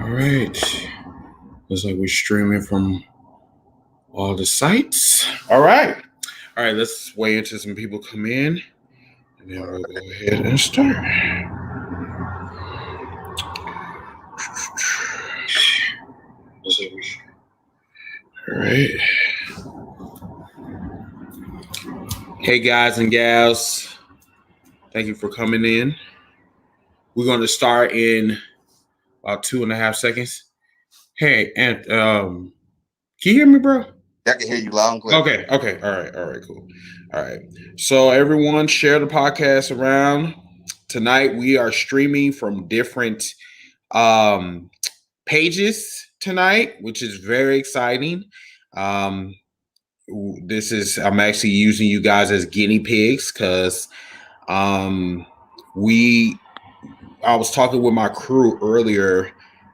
All right. Looks like we're streaming from all the sites. All right. All right, let's wait until some people come in, and then we'll go ahead and start. All right. Hey, guys and gals. Thank you for coming in. We're going to start in about 2.5 seconds. Hey, and can you hear me, bro? I can hear you loud and clear. Okay. All right, cool. All right. So everyone share the podcast around. Tonight we are streaming from different pages tonight, which is very exciting. I'm actually using you guys as guinea pigs because I was talking with my crew earlier,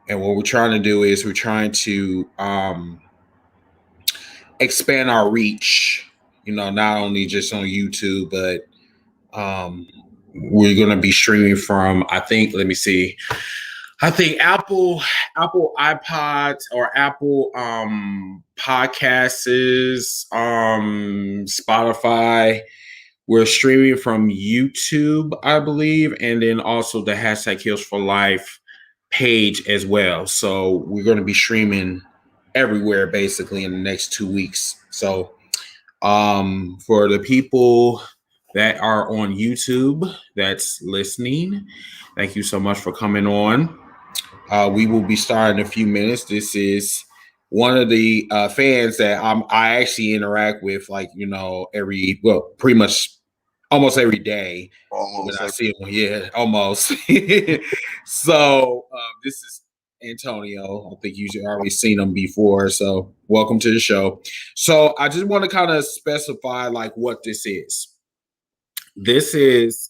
and what we're trying to do is we're trying to expand our reach, not only just on YouTube, but we're going to be streaming from, I think Apple iPods or Apple Podcasts, Spotify. We're streaming from YouTube, I believe, and then also the #HealsForLife page as well. So we're going to be streaming everywhere basically in the next 2 weeks. So for the people that are on YouTube that's listening, thank you so much for coming on. We will be starting in a few minutes. This is one of the fans that I actually interact with, pretty much almost every day. Almost. When I see him, yeah, almost. So this is Antonio. I think you've already seen him before. So welcome to the show. So I just want to kind of specify what this is. This is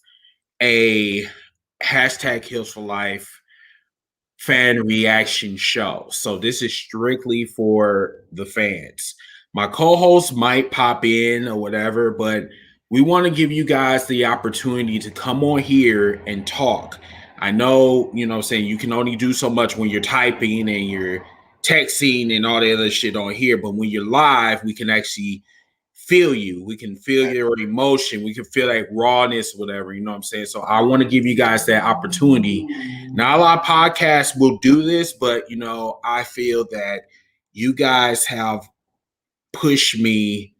a #HealsForLife fan reaction show. So this is strictly for the fans. My co-host might pop in or whatever, but we want to give you guys the opportunity to come on here and talk. I know, you can only do so much when you're typing and you're texting and all the other shit on here. But when you're live, we can actually feel you. We can feel your emotion. We can feel like rawness, whatever, you know what I'm saying? So I want to give you guys that opportunity. Not a lot of podcasts will do this, but, I feel that you guys have pushed me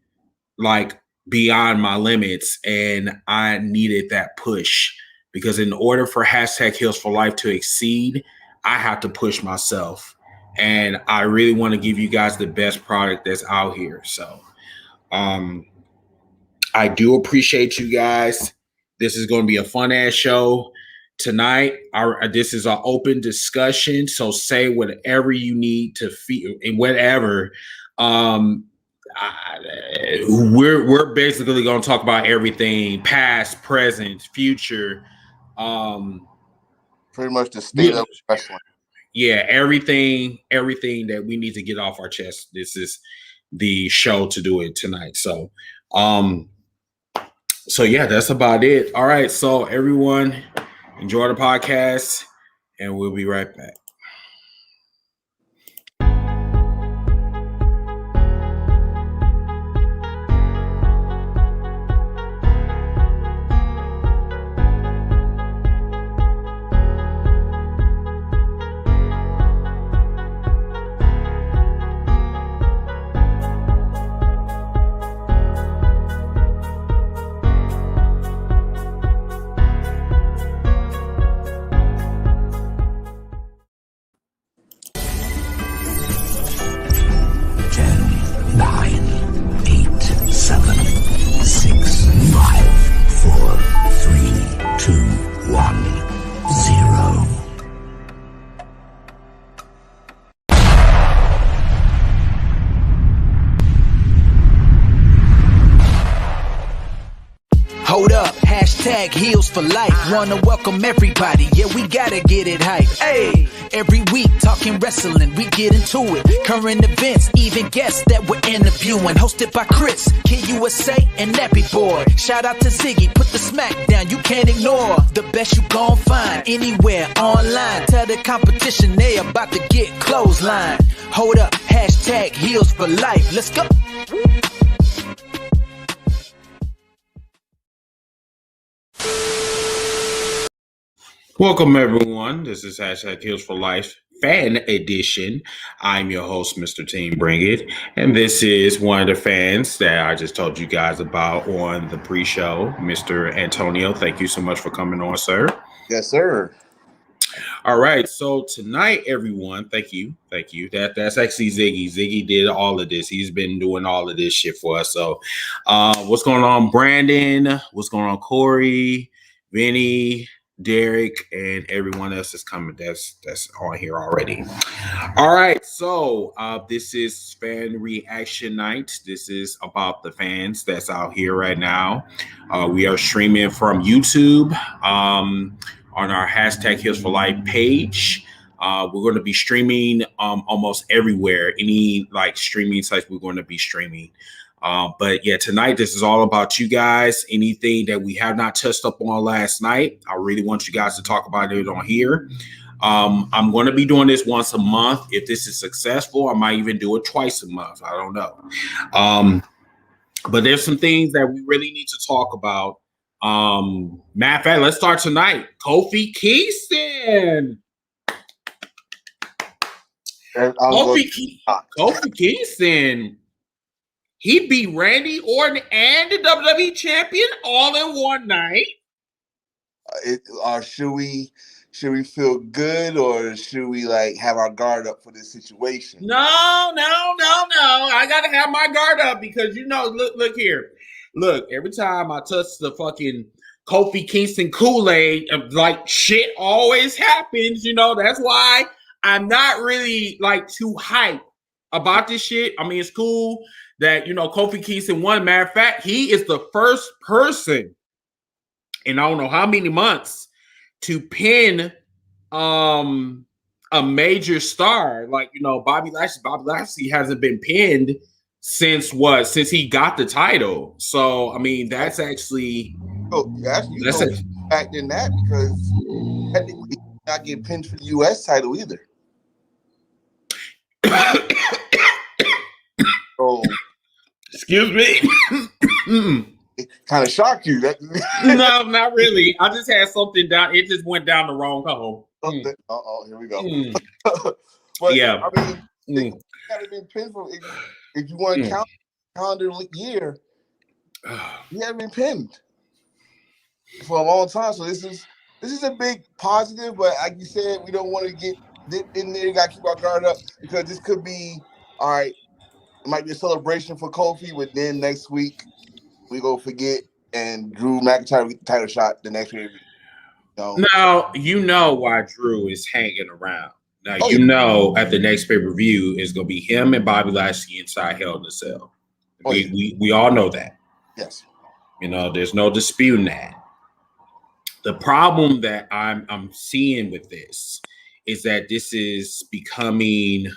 beyond my limits, and I needed that push because in order for #HealsForLife to exceed, I have to push myself, and I really want to give you guys the best product that's out here. So I do appreciate you guys. This is going to be a fun ass show tonight. This is an open discussion, so say whatever you need to feel and whatever. We're basically going to talk about everything, past, present, future. Pretty much the state of wrestling. Yeah, everything that we need to get off our chest. This is the show to do it tonight. So yeah, that's about it. All right, so everyone enjoy the podcast, and we'll be right back. Hashtag heels for life. Wanna welcome everybody. Yeah, we gotta get it hype. Hey, every week talking wrestling, we get into it. Current events, even guests that we're interviewing. Hosted by Chris, Kid USA, and Nappy Boy. Shout out to Ziggy, put the smack down, you can't ignore. The best you gon' find anywhere online. Tell the competition they about to get clothesline. Hold up, hashtag heels for life. Let's go. Welcome, everyone. This is Hashtag Heels for Life Fan Edition. I'm your host, Mr. Team Bring It. And this is one of the fans that I just told you guys about on the pre-show, Mr. Antonio. Thank you so much for coming on, sir. Yes, sir. All right. So tonight, everyone, thank you. That's actually Ziggy. Ziggy did all of this. He's been doing all of this shit for us. So what's going on, Brandon? What's going on, Corey, Vinny, Derek, and everyone else is coming. That's on here already. All right, so this is fan reaction night. This is about the fans that's out here right now. We are streaming from YouTube on our hashtag Heels for Life page. We're going to be streaming almost everywhere. Any like streaming sites, we're going to be streaming. But yeah, tonight, this is all about you guys. Anything that we have not touched up on last night, I really want you guys to talk about it on here. I'm going to be doing this once a month. If this is successful, I might even do it twice a month. I don't know. But there's some things that we really need to talk about. Matter of fact, let's start tonight. Kofi Kingston. Kofi Kingston. He beat Randy Orton and the WWE champion all in one night. Should we feel good, or should we like have our guard up for this situation? No. I gotta have my guard up because look here. Look, every time I touch the fucking Kofi Kingston Kool-Aid, like shit always happens. That's why I'm not really like too hyped about this shit. I mean, it's cool that Kofi Kingston won. Matter of fact, he is the first person in I don't know how many months to pin a major star. Like Bobby Lashley. Bobby Lashley hasn't been pinned since he got the title. So I mean, that's actually fact in that, because technically he did not get pinned for the U.S. title either. So, excuse me. It kind of shocked you. No, not really. I just had something down. It just went down the wrong hole. Here we go. But yeah, I mean, it had to be pinned for if you want to count calendar year. He hadn't been pinned for a long time. So this is a big positive. But like you said, we don't want to get in there. You got to keep our guard up, because this could be all right. It might be a celebration for Kofi, but then next week we go forget and Drew McIntyre get the title shot the next week. Now you know why Drew is hanging around. Now at the next pay-per-view is gonna be him and Bobby Lashley inside Hell in a Cell. We all know that. Yes. There's no disputing that. The problem that I'm seeing with this is that this is becoming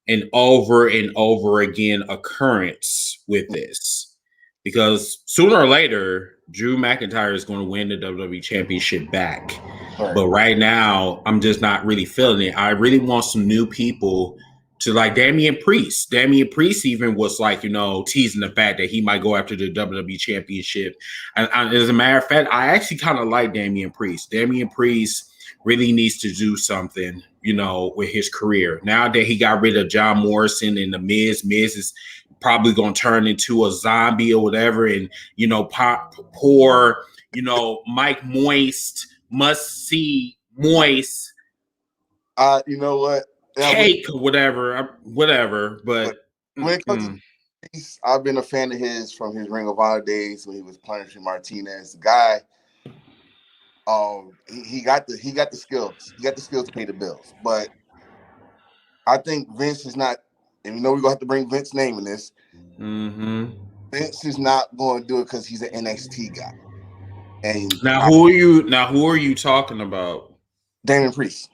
an over and over again occurrence with this, because sooner or later Drew McIntyre is going to win the WWE Championship back. Right. But right now, I'm just not really feeling it. I really want some new people to, like Damien Priest. Damien Priest even was like, teasing the fact that he might go after the WWE Championship. And as a matter of fact, I actually kind of like Damien Priest. Damien Priest really needs to do something, with his career. Now that he got rid of John Morrison and the Miz is probably going to turn into a zombie or whatever. And, poor, Mike Moist must see Moist. You know what? Cake or whatever. But when it comes to Priest, I've been a fan of his from his Ring of Honor days when he was punishing Martinez. The guy, he got the skills. He got the skills to pay the bills. But I think Vince is not, and we're going to have to bring Vince's name in this. Mm-hmm. Vince is not going to do it because he's an NXT guy. And who are you talking about? Damien Priest.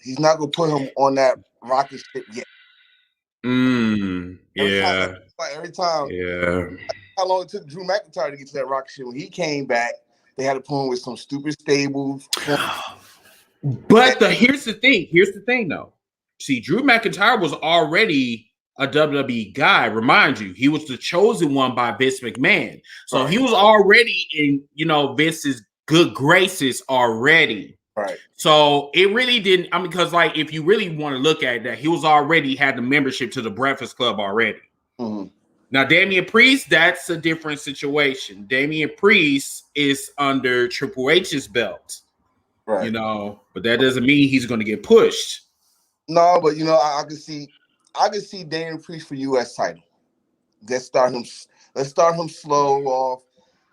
He's not gonna put him on that rocket ship yet. Yeah. Every time, Yeah. how long it took Drew McIntyre to get to that rocket ship? When he came back, they had to put him with some stupid stable. But here's the thing though. See, Drew McIntyre was already a WWE guy. Remind you, he was the chosen one by Vince McMahon. So he was already in, Vince's good graces already. Right. So it really didn't. I mean, because like if you really want to look at that, he was already had the membership to the Breakfast Club already. Mm-hmm. Now, Damien Priest, that's a different situation. Damien Priest is under Triple H's belt. Right. But that doesn't mean he's going to get pushed. No, but I can see Damien Priest for U.S. title. Let's start him slow off,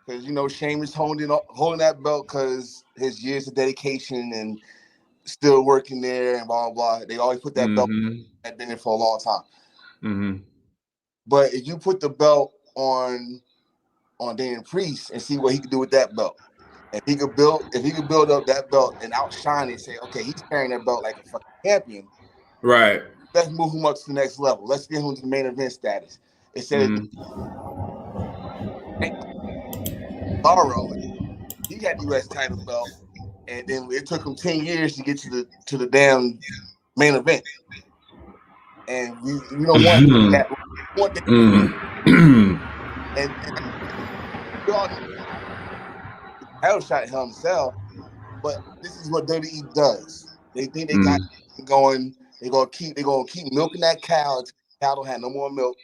because Sheamus holding that belt because his years of dedication and still working there and blah blah blah. They always put that belt had been there for a long time. Mm-hmm. But if you put the belt on Damien Priest and see what he could do with that belt. If he could build up that belt and outshine it and say, okay, he's carrying that belt like a fucking champion. Right. Let's move him up to the next level. Let's get him to the main event status. Instead of Cesaro, he had the U.S. title belt, and then it took him 10 years to get to the damn main event. And we don't want that. We want that. And we all know title shot Hell in a Cell, but this is what WWE does. They think they got it going. They're gonna keep milking that cow until the cow don't have no more milk,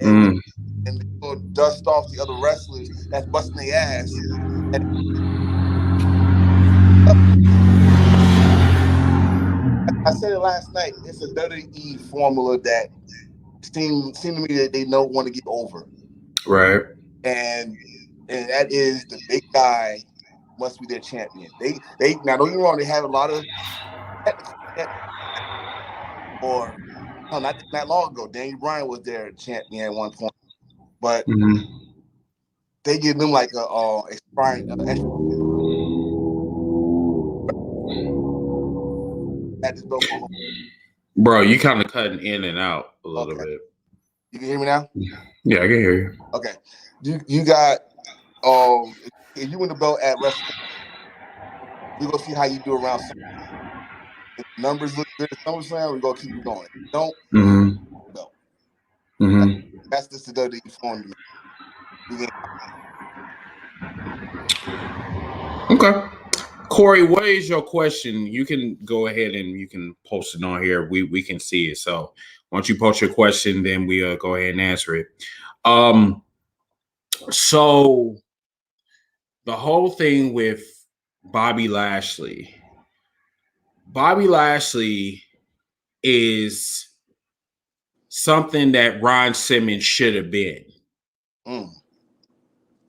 and they're gonna dust off the other wrestlers that's busting their ass. I said it last night. It's a WWE formula that seem to me that they don't want to get over. Right. And that is the big guy must be their champion. They now don't get me wrong, they have a lot of or no, not that long ago. Daniel Bryan was their champion at one point, but they give them like a expiring. Bro, you kind of cutting in and out a little bit. You can hear me now? Yeah, I can hear you. Okay. You got if you win the belt at WrestleMania, we're gonna see how you do around some. If the numbers look good at SummerSlam, we're gonna keep it going. Don't belt. That's just the WWE form to me. Okay. Corey, what is your question? You can go ahead and you can post it on here. We can see it. So once you post your question, then we go ahead and answer it. So the whole thing with Bobby Lashley is something that Ron Simmons should have been. You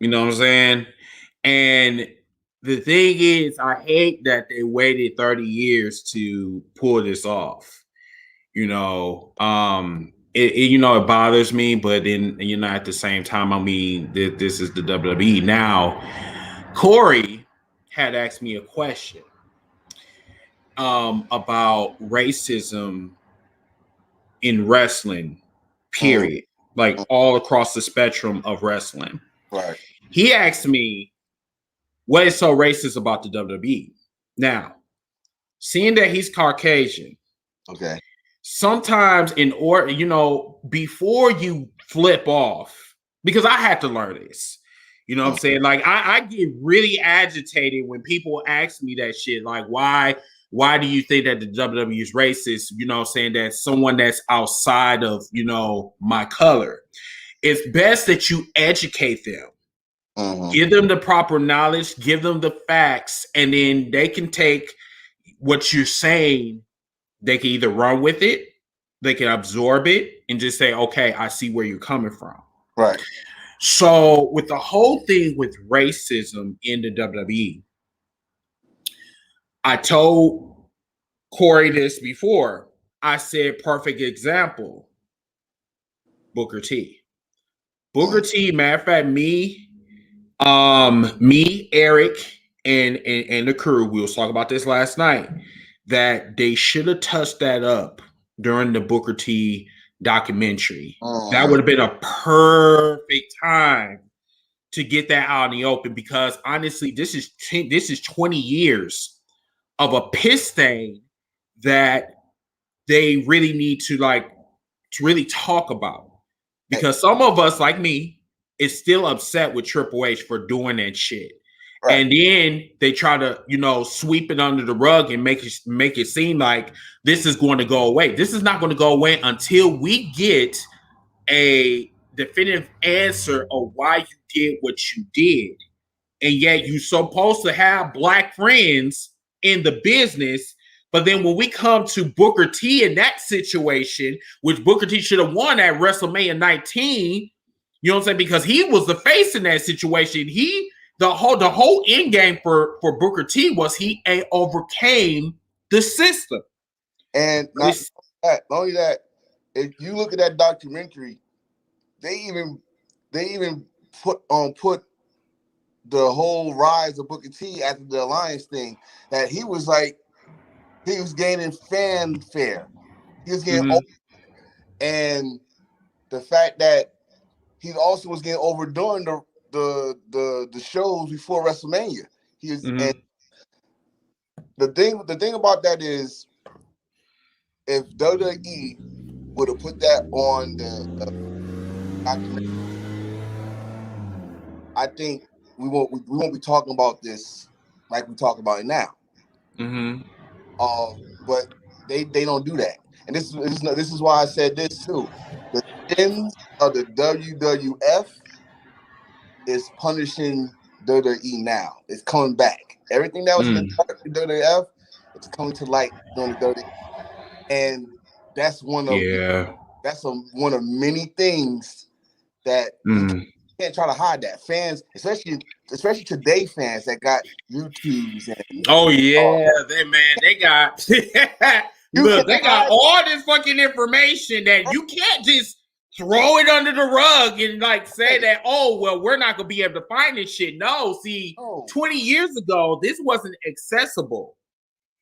know what I'm saying? And the thing is, I hate that they waited 30 years to pull this off. It bothers me, but then, at the same time, I mean, this is the WWE. Now, Corey had asked me a question about racism in wrestling, period. Like all across the spectrum of wrestling. Right. He asked me, what is so racist about the WWE? Now, seeing that he's Caucasian, okay, sometimes in order, before you flip off, because I had to learn this, what I'm saying? Like, I get really agitated when people ask me that shit. Like, why do you think that the WWE is racist? Saying that someone that's outside of, my color. It's best that you educate them. Give them the proper knowledge, give them the facts, and then they can take what you're saying. They can either run with it, they can absorb it, and just say, okay, I see where you're coming from. Right. So with the whole thing with racism in the WWE, I told Corey this before. I said, perfect example, Booker T. Booker T, matter of fact, me Me, Eric, and the crew, we was talking about this last night, that they should have touched that up during the Booker T documentary. That would have been a perfect time to get that out in the open, because honestly, this is 20 years of a piss stain that they really need to really talk about, because some of us, like me, is still upset with Triple H for doing that shit. Right. And then they try to, sweep it under the rug and make it seem like this is going to go away. This is not going to go away until we get a definitive answer of why you did what you did. And yet you're supposed to have black friends in the business. But then when we come to Booker T in that situation, which Booker T should have won at WrestleMania 19, you know what I'm saying? Because he was the face in that situation. The whole end game for Booker T was he overcame the system. And not only that, if you look at that documentary, they even put the whole rise of Booker T after the Alliance thing, that he was gaining fanfare. He was getting over, and the fact that he also was getting over during the shows before WrestleMania. He was, and the thing about that is, if WWE would have put that on the documentary, I think we won't be talking about this like we talk about it now. But they don't do that, and this is why I said this too. The sins of the WWF is punishing WWE now. It's coming back. Everything that was in the dark in WWF, it's coming to light during the WWE, and that's one of many things that you can't try to hide. That fans, especially today, fans that got YouTubes and they got look, they got all this fucking information that you can't just throw it under the rug and say that, oh, well, we're not gonna be able to find this shit. No, see, 20 years ago, this wasn't accessible.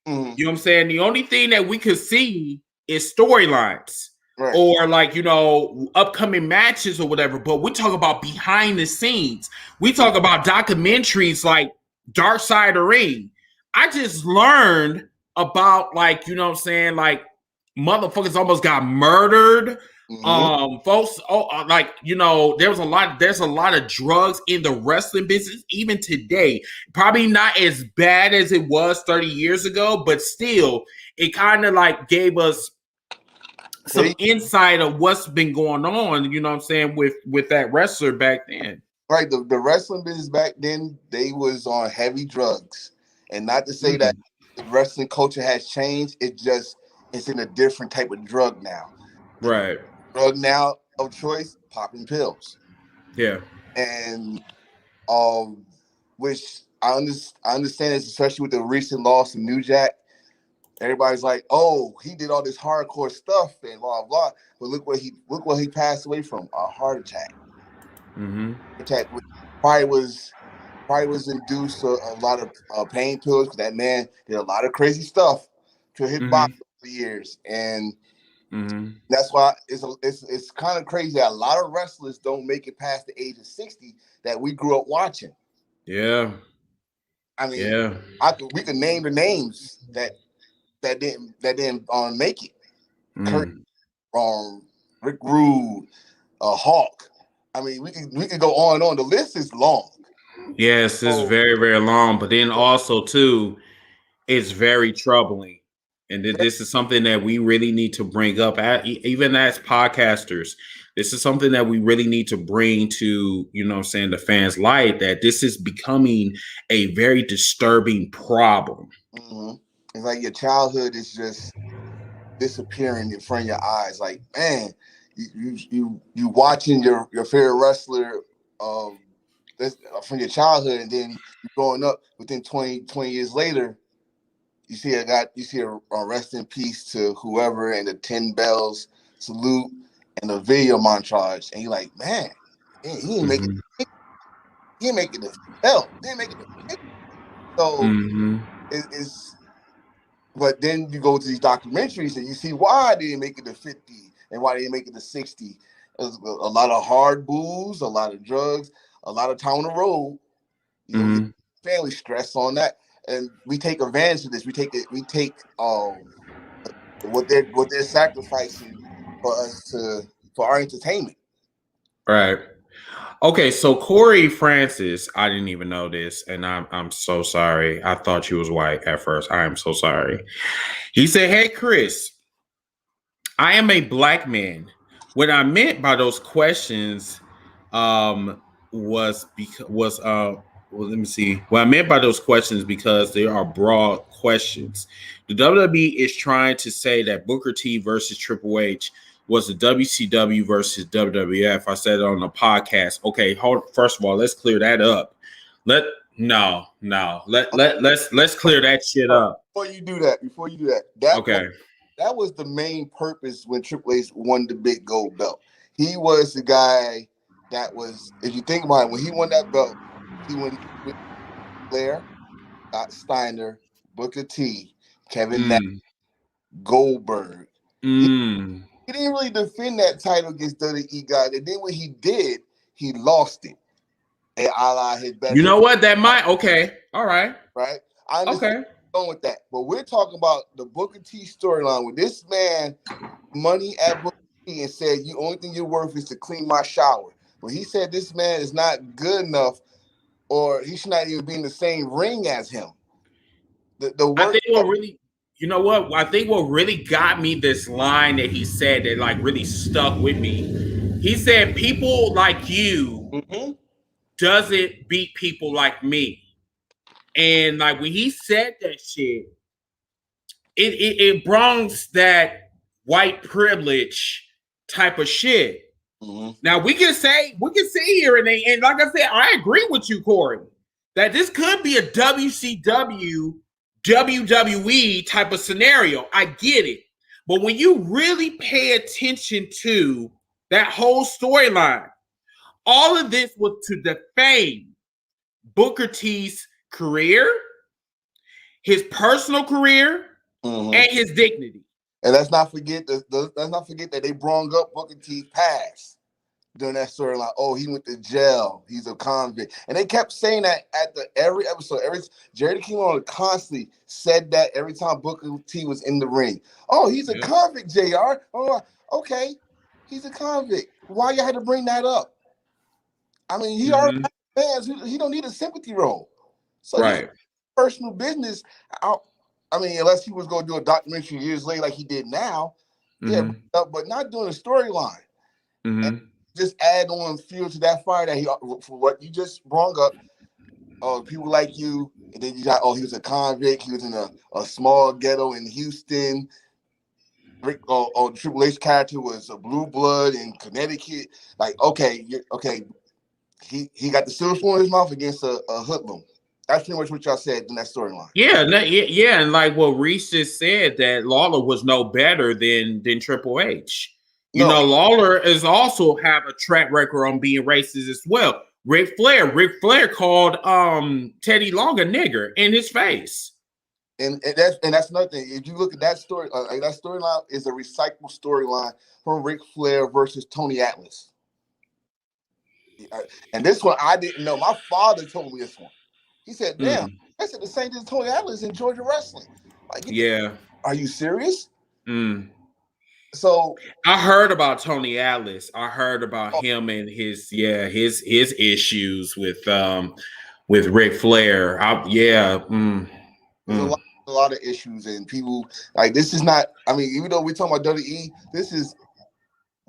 You know what I'm saying? The only thing that we could see is storylines. Right. Or upcoming matches or whatever. But we talk about behind the scenes. We talk about documentaries like Dark Side of the Ring. I just learned about motherfuckers almost got murdered. Folks, there's a lot of drugs in the wrestling business even today. Probably not as bad as it was 30 years ago, but still, it kind of gave us some insight of what's been going on, you know what I'm saying, with that wrestler back then. Right, the wrestling business back then, they was on heavy drugs. And not to say that the wrestling culture has changed, it's in a different type of drug now. Right. Drug now of choice, popping pills. Yeah. And which I understand this, especially with the recent loss of New Jack. Everybody's like, "Oh, he did all this hardcore stuff and blah blah." But look what he passed away from: a heart attack. Attack probably was induced a lot of pain pills, because that man did a lot of crazy stuff to his body over the years, and that's why it's kind of crazy that a lot of wrestlers don't make it past the age of 60 that we grew up watching. Yeah, I mean, we could name the names that didn't make it. Kurt, Rick Rude, Hawk. I mean, we could go on and on. The list is long. Yes, it's very, very long. But then also too, it's very troubling, and this is something that we really need to bring up. Even as podcasters, this is something that we really need to bring to the fans' light. That this is becoming a very disturbing problem. It's like your childhood is just disappearing in front of your eyes. Like, man, you watching your favorite wrestler from your childhood, and then you're growing up within 20 years later, you see a rest in peace to whoever, and the 10 bells salute and the video montage, and you're like, man, he didn't make it. He ain't making the belt. They ain't making the 50. So it's. But then you go to these documentaries and you see why they didn't make it to 50 and why they didn't make it to 60. It was a lot of hard booze, a lot of drugs, a lot of time on the road. You know, we get family stress on that, and we take advantage of this. We take what they're sacrificing for us for our entertainment. Right. Okay, so Corey Francis, I didn't even know this, and I'm so sorry. I thought she was white at first. I am so sorry. He said, "Hey Chris, I am a black man. What I meant by those questions was well, let me see. What I meant by those questions because they are broad questions. The WWE is trying to say that Booker T versus Triple H was the WCW versus WWF. I said it on the podcast. Okay, first of all, let's clear that up. Let's clear that shit up. Before you do that, that was the main purpose when Triple H won the big gold belt. He was the guy that was, if you think about it, when he won that belt, he went with Flair, Steiner, Booker T, Kevin Nash, Goldberg. He didn't really defend that title against WWE guys. And then when he did, he lost it. And a la his best. You know what? That might, okay. All right. Right? I understand going with that. But we're talking about the Booker T storyline where this man money at Booker T and said, "You only thing you're worth is to clean my shower." When he said this man is not good enough, or he should not even be in the same ring as him. The work. I think what really, you know what? I think what really got me this line that he said that like really stuck with me. He said, "People like you doesn't beat people like me." And like when he said that shit, it brings that white privilege type of shit. Now we can sit here and like I said, I agree with you, Corey, that this could be a WCW, WWE type of scenario. I get it. But when you really pay attention to that whole storyline, all of this was to defame Booker T's career, his personal career, and his dignity. And let's not forget that they brought up Booker T's past during that storyline. Oh, he went to jail. He's a convict. And they kept saying that at every episode. Jerry came on constantly said that every time Booker T was in the ring. Oh, he's a convict, JR. Oh, okay. He's a convict. Why you had to bring that up? I mean, he already has fans. He don't need a sympathy role. So personal business. I mean, unless he was going to do a documentary years later like he did now. But not doing a storyline. Just add on fuel to that fire that for what you just brought up. People like you, and then you got, he was a convict. He was in a small ghetto in Houston. Triple H character was a blue blood in Connecticut. Like, he got the silver spoon in his mouth against a hoodlum. That's pretty much what y'all said in that storyline. Yeah, and like what Reese just said, that Lawler was no better than Triple H. You know, Lawler is also have a track record on being racist as well. Ric Flair called Teddy Long a nigger in his face. And that's another thing. If you look at that story, that storyline is a recycled storyline from Ric Flair versus Tony Atlas. And this one I didn't know. My father told me this one. He said, "Damn, I said the same thing as Tony Atlas in Georgia wrestling." Like, are you serious? So I heard about Tony Atlas. I heard about him and his issues with Ric Flair. There's a lot of issues, and people like this is not. I mean, even though we're talking about WWE, this is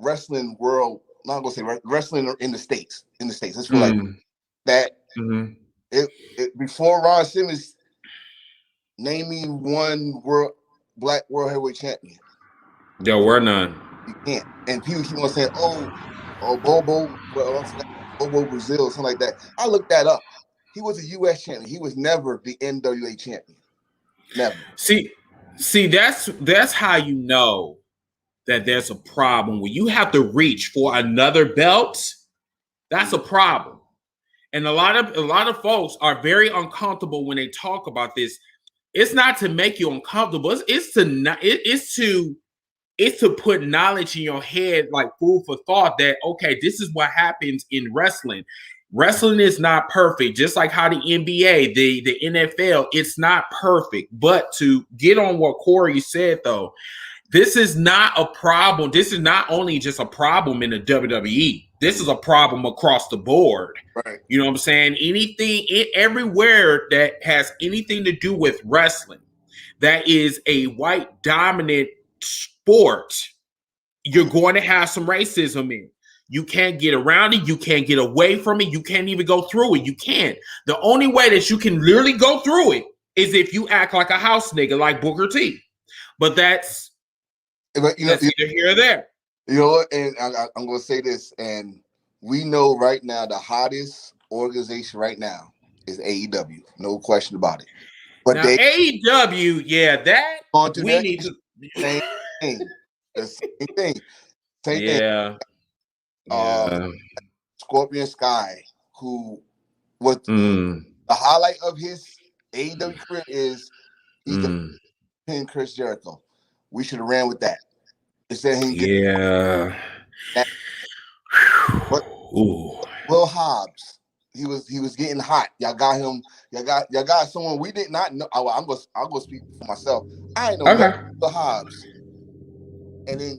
wrestling world. I'm not gonna say wrestling in the states. Let's feel like that. Before Ron Simmons, name me one black world heavyweight champion. There were none. You can't. And people keep on saying, Bobo Brazil, something like that. I looked that up. He was a U.S. champion. He was never the NWA champion. Never. See, that's how you know that there's a problem. When you have to reach for another belt, that's a problem. And a lot of folks are very uncomfortable when they talk about this. It's not to make you uncomfortable. It's to put knowledge in your head, like food for thought, that okay, this is what happens in wrestling. Wrestling is not perfect, just like how the NBA, the NFL, it's not perfect. But to get on what Corey said, though, this is not a problem. This is not only just a problem in the WWE. This is a problem across the board. Right. You know what I'm saying? Everywhere that has anything to do with wrestling, that is a white dominant sport, you're going to have some racism in. You can't get around it. You can't get away from it. You can't even go through it. You can't. The only way that you can literally go through it is if you act like a house nigga like Booker T. But that's either here or there. You know what? And I'm going to say this, and we know right now the hottest organization right now is AEW. No question about it. But now, AEW, yeah, that we need to. Same thing. The same thing. Same thing. Scorpion Sky, who was the highlight of his AEW career, is he's the Chris Jericho. We should have ran with that. Instead of him but Will Hobbs, he was getting hot. Y'all got him. Y'all got someone we did not know. I'll go speak for myself. I ain't know Will Hobbs. And then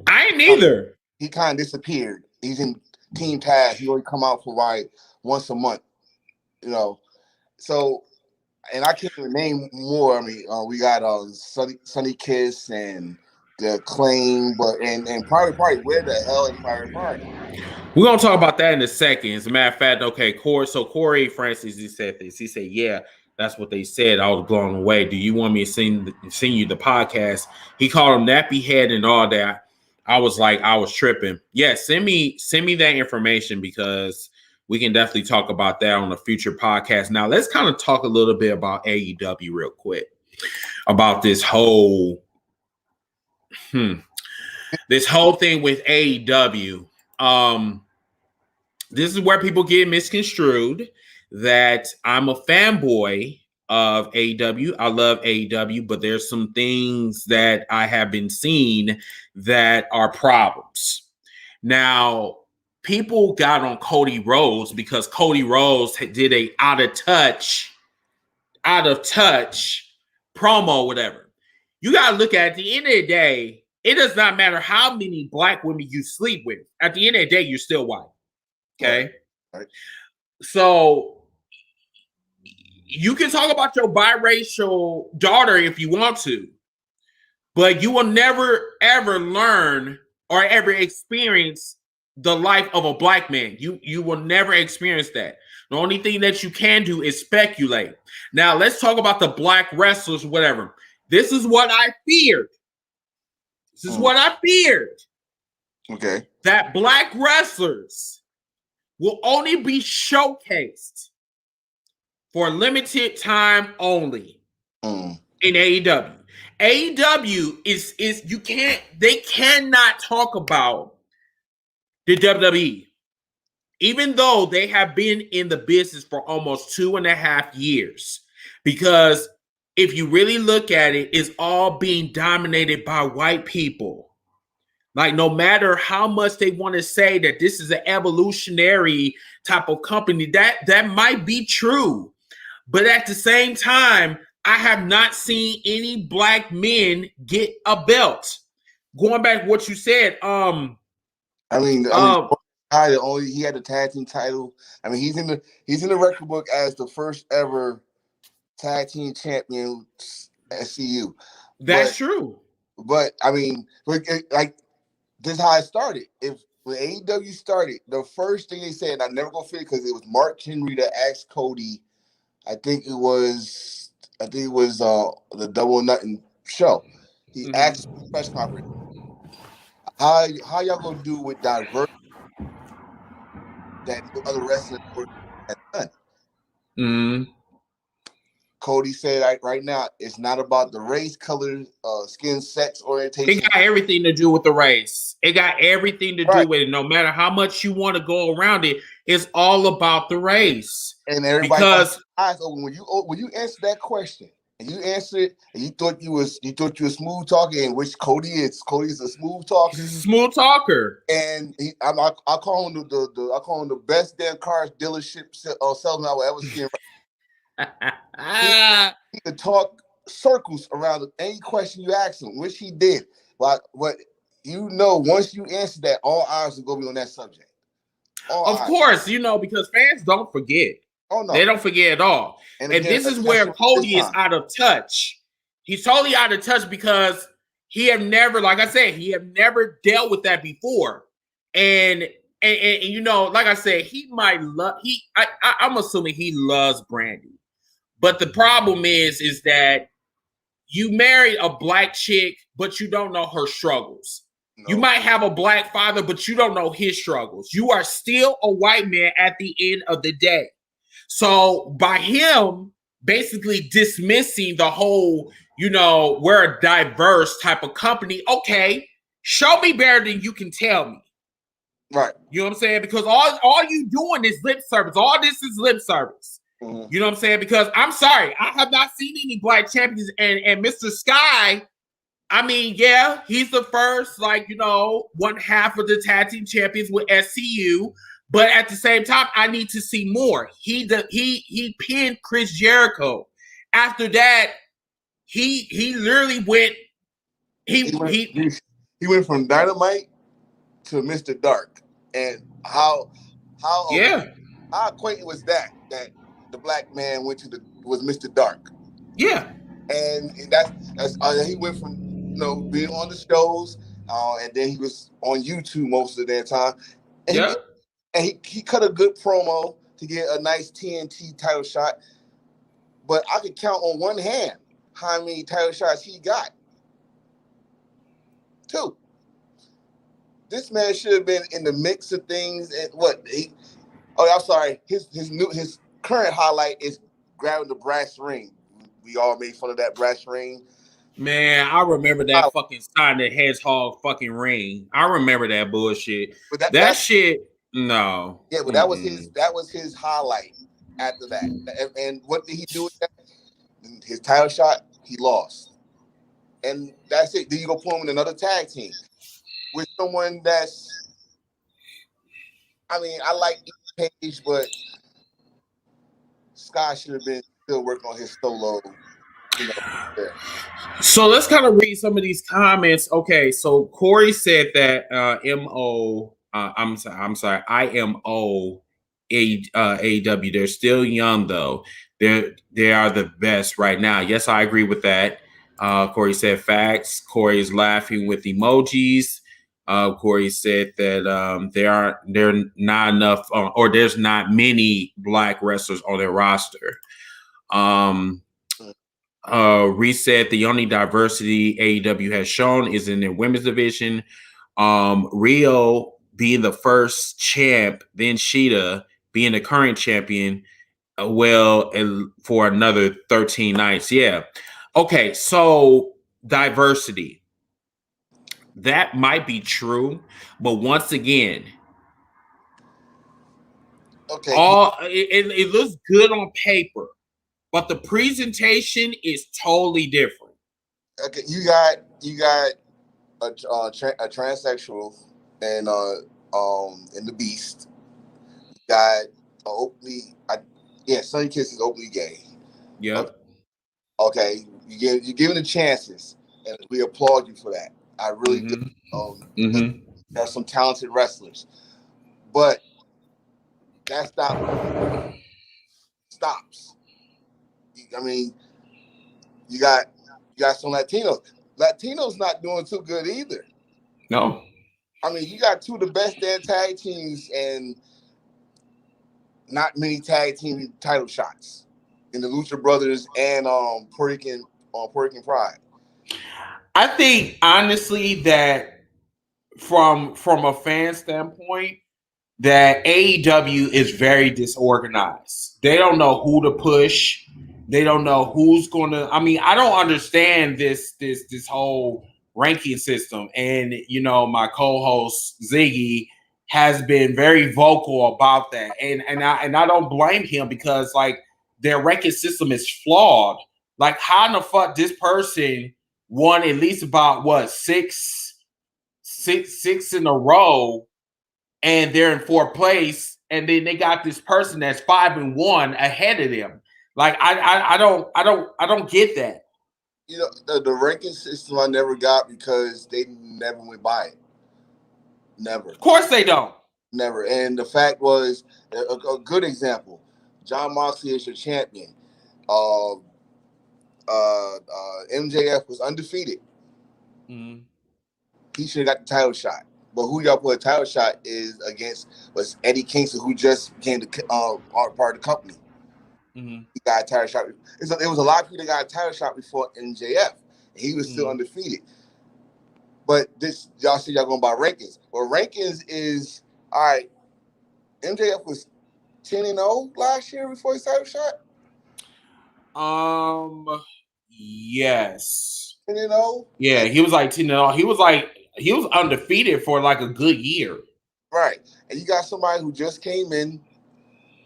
I ain't either. He kind of disappeared. He's in Team Taz. He only come out for once a month, you know. So, and I can't even name more. I mean, we got Sunny Kiss and the Claim, but and Private Party. Where the hell is Private Party? We're gonna talk about that in a second. As a matter of fact, okay, Corey Francis, he said this. He said, "Yeah, that's what they said. I was blown away. Do you want me to send you the podcast?" He called him nappy head and all that. I was like, I was tripping. Yeah, send me that information, because we can definitely talk about that on a future podcast. Now, let's kind of talk a little bit about AEW real quick, about this whole thing with AEW. This is where people get misconstrued that I'm a fanboy of AEW. I love AEW, but there's some things that I have been seeing that are problems. Now, people got on Cody Rhodes because Cody Rhodes did a out of touch promo, whatever. You got to look at the end of the day, it does not matter how many black women you sleep with. At the end of the day, you're still white. Okay? Right. So you can talk about your biracial daughter if you want to, but you will never, ever learn or ever experience the life of a black man. You will never experience that. The only thing that you can do is speculate. Now, let's talk about the black wrestlers, whatever. This is what I feared. Okay. That black wrestlers will only be showcased for limited time only in AEW. AEW is they cannot talk about the WWE, even though they have been in the business for almost 2.5 years, because if you really look at it, it's all being dominated by white people. Like, no matter how much they want to say that this is an evolutionary type of company, that might be true. But at the same time, I have not seen any black men get a belt. Going back to what you said, he had the tag team title. I mean, he's in the record book as the first ever tag team champion at CU. That's true. But I mean, like, this is how it started. When AEW started, the first thing they said, I never gonna forget, because it was Mark Henry that asked Cody. I think it was the Double or Nothing show. He asked the press conference, how y'all gonna do with diversity that no other wrestling has done? Cody said right now, it's not about the race, color, skin, sex, orientation. It got everything to do with the race. It got everything to do with it. No matter how much you want to go around it, it's all about the race. And everybody, because eyes open when you answer that question and you answer it, and you thought you was smooth talking, which Cody is. Cody is a smooth talker. He's a smooth talker, and I call him the best damn car dealership salesman I will ever see. He could talk circles around any question you ask him, which he did. But once you answer that, all eyes will go be on that subject. Of course, because fans don't forget. Oh no, they don't forget at all. And this is where Cody is out of touch. He's totally out of touch because he have never, like I said, never dealt with that before. And like I said, he might love. I'm assuming he loves Brandy. But the problem is that you marry a black chick, but you don't know her struggles. No. You might have a black father, but you don't know his struggles. You are still a white man at the end of the day. So by him basically dismissing the whole, we're a diverse type of company. Okay, show me better than you can tell me. Right. You know what I'm saying? Because all you doing is lip service. All this is lip service. Mm-hmm. You know what I'm saying? Because I'm sorry, I have not seen any black champions. And Mr. Sky, I mean, yeah, he's the first, one half of the tag team champions with SCU. But at the same time, I need to see more. He pinned Chris Jericho. After that, he literally went. He went from Dynamite to Mr. Dark, and how acquainted was that the black man was Mr. Dark. Yeah, and that's he went from being on the shows, and then he was on YouTube most of that time. And he cut a good promo to get a nice TNT title shot, but I could count on one hand how many title shots he got. 2. This man should have been in the mix of things. And I'm sorry. His current highlight is grabbing the brass ring. We all made fun of that brass ring. Man, I remember that fucking sign, the hedgehog fucking ring. I remember that bullshit. But that shit. No. Yeah, but that was his highlight after that. And what did he do with that? His title shot, he lost. And that's it. Then you go put him in another tag team with someone that's, I mean, I like Page, but Sky should have been still working on his solo. So let's kind of read some of these comments. Okay, so Corey said that IMO AEW. They're still young though. They are the best right now. Yes, I agree with that. Corey said facts. Corey is laughing with emojis. Corey said that there not enough, or there's not many black wrestlers on their roster. Reese said the only diversity AEW has shown is in their women's division. Rio being the first champ, then Sheeta being the current champion, for another 13 nights. Yeah. Okay, so diversity. That might be true, but once again, it looks good on paper, but the presentation is totally different. Okay, you got a transsexual and the Beast. You got Sonny Kiss is openly gay. Yep. Okay, you're giving the chances, and we applaud you for that. I really do. There are some talented wrestlers, but that's not stops. I mean, you got some Latinos. Latinos not doing too good either. No. I mean, you got 2 of the best damn tag teams and not many tag team title shots in the Lucha Brothers and Puerto Rican Pride. I think honestly that from a fan standpoint, that AEW is very disorganized. They don't know who to push. They don't know who's gonna. I mean, I don't understand this whole ranking system. And my co-host Ziggy has been very vocal about that, and I don't blame him because like their ranking system is flawed. Like, how in the fuck this person won at least about what six in a row, and they're in fourth place, and then they got this person that's 5-1 ahead of them. Like, I don't get that. The ranking system I never got because they never went by it. Never. Of course they don't. Never. And the fact was, a good example, Jon Moxley is your champion. MJF was undefeated. Mm-hmm. He should have got the title shot. But who y'all put a title shot is against was Eddie Kingston, who just became the part of the company. Mm-hmm. He got a title shot. There was a lot of people that got a title shot before MJF. And he was still undefeated. But this, y'all said y'all going by rankings. Well, rankings is, all right, MJF was 10-0 last year before his title shot? Yes. 10-0? Yeah, he was like 10-0. He was undefeated for like a good year. Right. And you got somebody who just came in,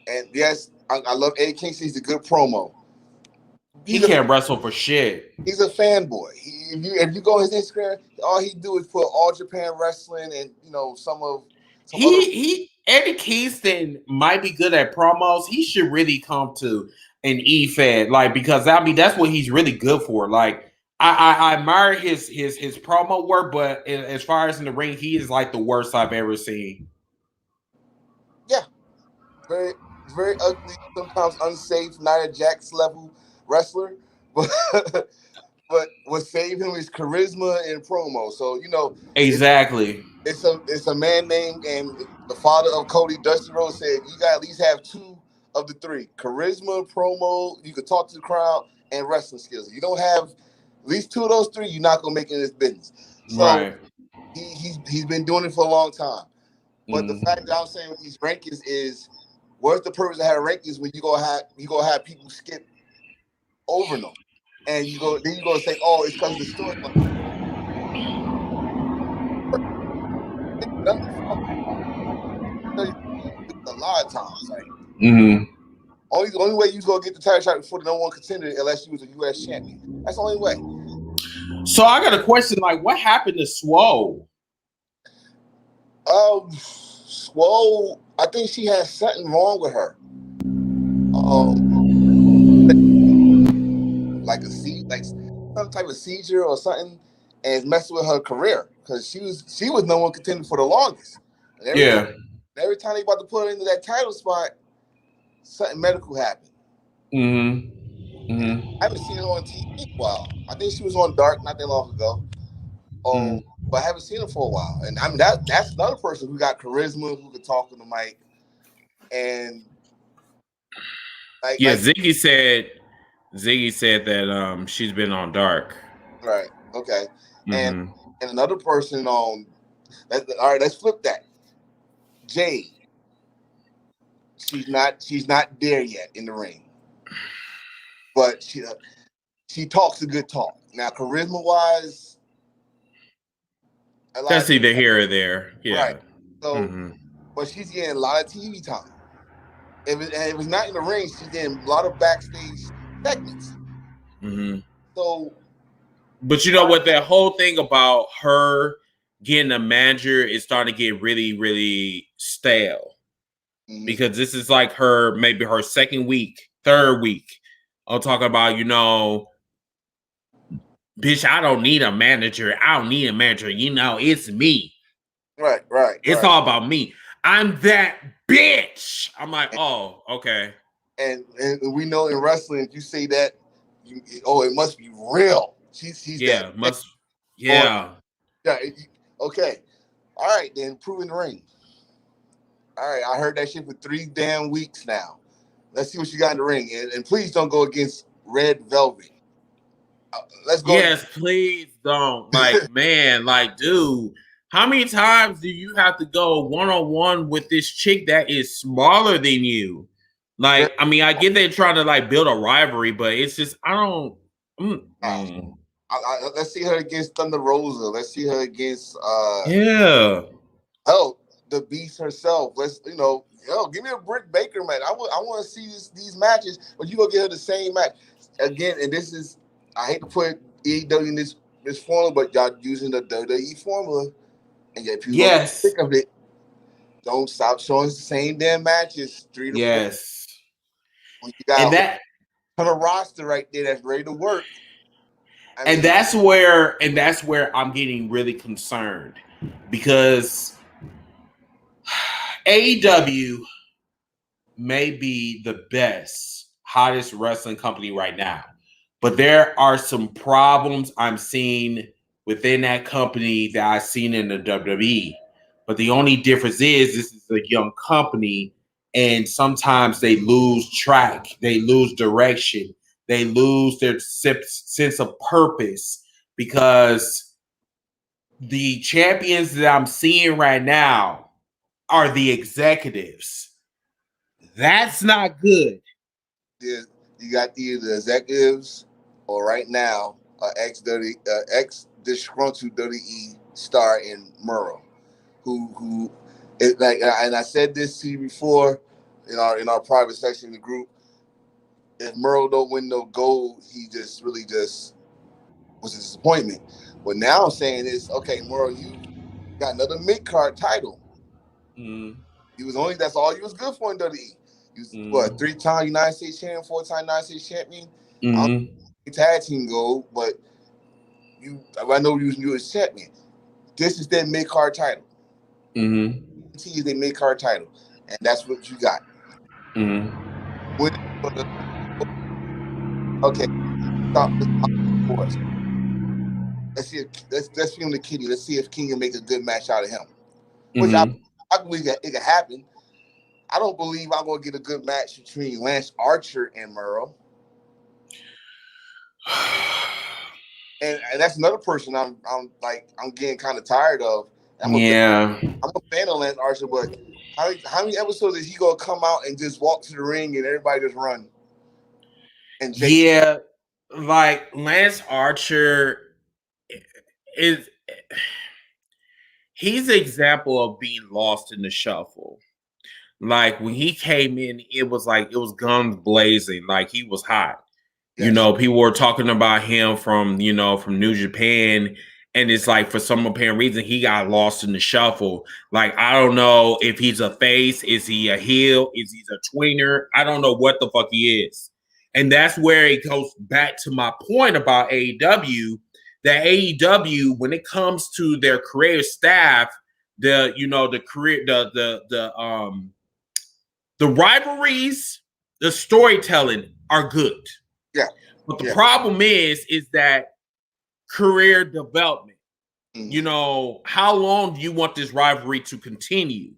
and yes, I love Eddie Kingston. He's a good promo. He can't wrestle for shit. He's a fanboy. If you go on his Instagram, all he do is put All Japan Wrestling and Eddie Kingston might be good at promos. He should really come to an E-Fed, like, because I mean that's what he's really good for. Like, I admire his promo work, but as far as in the ring, he is like the worst I've ever seen. Yeah, very very ugly, sometimes unsafe, not a Jax level wrestler, but what saved him is charisma and promo. So exactly. It's a man named, and the father of Cody, Dusty Rhodes, said you got to at least have two of the three: charisma, promo, you can talk to the crowd, and wrestling skills. If you don't have at least two of those three, you're not gonna make it in this business. So right. he's been doing it for a long time. But the fact that I'm saying with these rankings is, what's the purpose of having rankings when you gonna have people skip over them, and you go say, oh, it's because of the story. A lot of times, like only way you gonna get the title shot before the number one contender unless you was a U.S. champion. That's the only way. So I got a question: like, what happened to Swole? Swole, I think she has something wrong with her. Like some type of seizure or something, and it's messing with her career because she was number one contender for the longest. And every time they about to put her into that title spot, something medical happened. I haven't seen her on TV in a while. I think she was on Dark not that long ago. But I haven't seen her for a while. And I mean that's another person who got charisma, who could talk on the mic. And Ziggy said that she's been on Dark. Right. Okay. And another person on all right, let's flip that. Jade. She's not there yet in the ring. But she talks a good talk. Now, charisma wise, that's either here or there. Yeah. Right. So, but she's getting a lot of TV time. If it's not in the ring, she's getting a lot of backstage segments. So, but you know what? That whole thing about her getting a manager is starting to get really, really stale. Because this is like maybe her second week, third week. I'm talking about, bitch, I don't need a manager. I don't need a manager. It's me. Right. It's all about me. I'm that bitch. I'm like, oh, okay. And we know in wrestling, if you say that, it must be real. She's that. Yeah. Okay. All right, then prove in the ring. All right, I heard that shit for 3 damn weeks now. Let's see what you got in the ring. And please don't go against Red Velvet. Let's go. Yes, please don't. Like, man, like, dude, how many times do you have to go one-on-one with this chick that is smaller than you? Like, I mean, I get they're trying to like build a rivalry, but it's just I don't. Let's see her against Thunder Rosa. Let's see her against Yeah. The Beast herself. Let's give me a Britt Baker match. I want to see these matches, but you gonna get her the same match again. And this is, I hate to put AEW in this formula, but y'all using the WWE formula, and yet people gonna get sick of it. Don't stop showing the same damn matches 3 to 4. Yes. When you got on a roster right there that's ready to work. That's where I'm getting really concerned, because AEW may be the best, hottest wrestling company right now, but there are some problems I'm seeing within that company that I've seen in the WWE. But the only difference is this is a young company, and sometimes they lose track, they lose direction, they lose their sense of purpose, because the champions that I'm seeing right now are the executives. That's not good. You got either the executives or right now ex disgruntled WWE star in Murrow, who it, like, and I said this to you before in our private section of the group. If Murrow don't win no gold, he just really just was a disappointment. But now I'm saying is, okay, Murrow, you got another mid-card title. He was that's all he was good for in WWE. He was what, 3-time United States champion, 4-time United States champion. Tag team gold, but I know you was champion. This is their mid-card title. T is their mid-card title, and that's what you got. Okay, stop for us. Let's see. Let's film the kitty. Let's see if King can make a good match out of him. Which I believe that it can happen. I don't believe I'm gonna get a good match between Lance Archer and Murrow. And that's another person I'm getting kind of tired of. I'm a fan of Lance Archer, but how many episodes is he gonna come out and just walk to the ring and everybody just run? And like Lance Archer he's an example of being lost in the shuffle. Like when he came in, it was guns blazing, like he was hot. Yes. People were talking about him from New Japan, and it's like for some apparent reason he got lost in the shuffle. Like I don't know if he's a face, is he a heel, is he a tweener? I don't know what the fuck he is. And that's where it goes back to my point about AEW, that AEW, when it comes to their creative staff, the rivalries, the storytelling are good. Yeah. But the problem is that career development. How long do you want this rivalry to continue?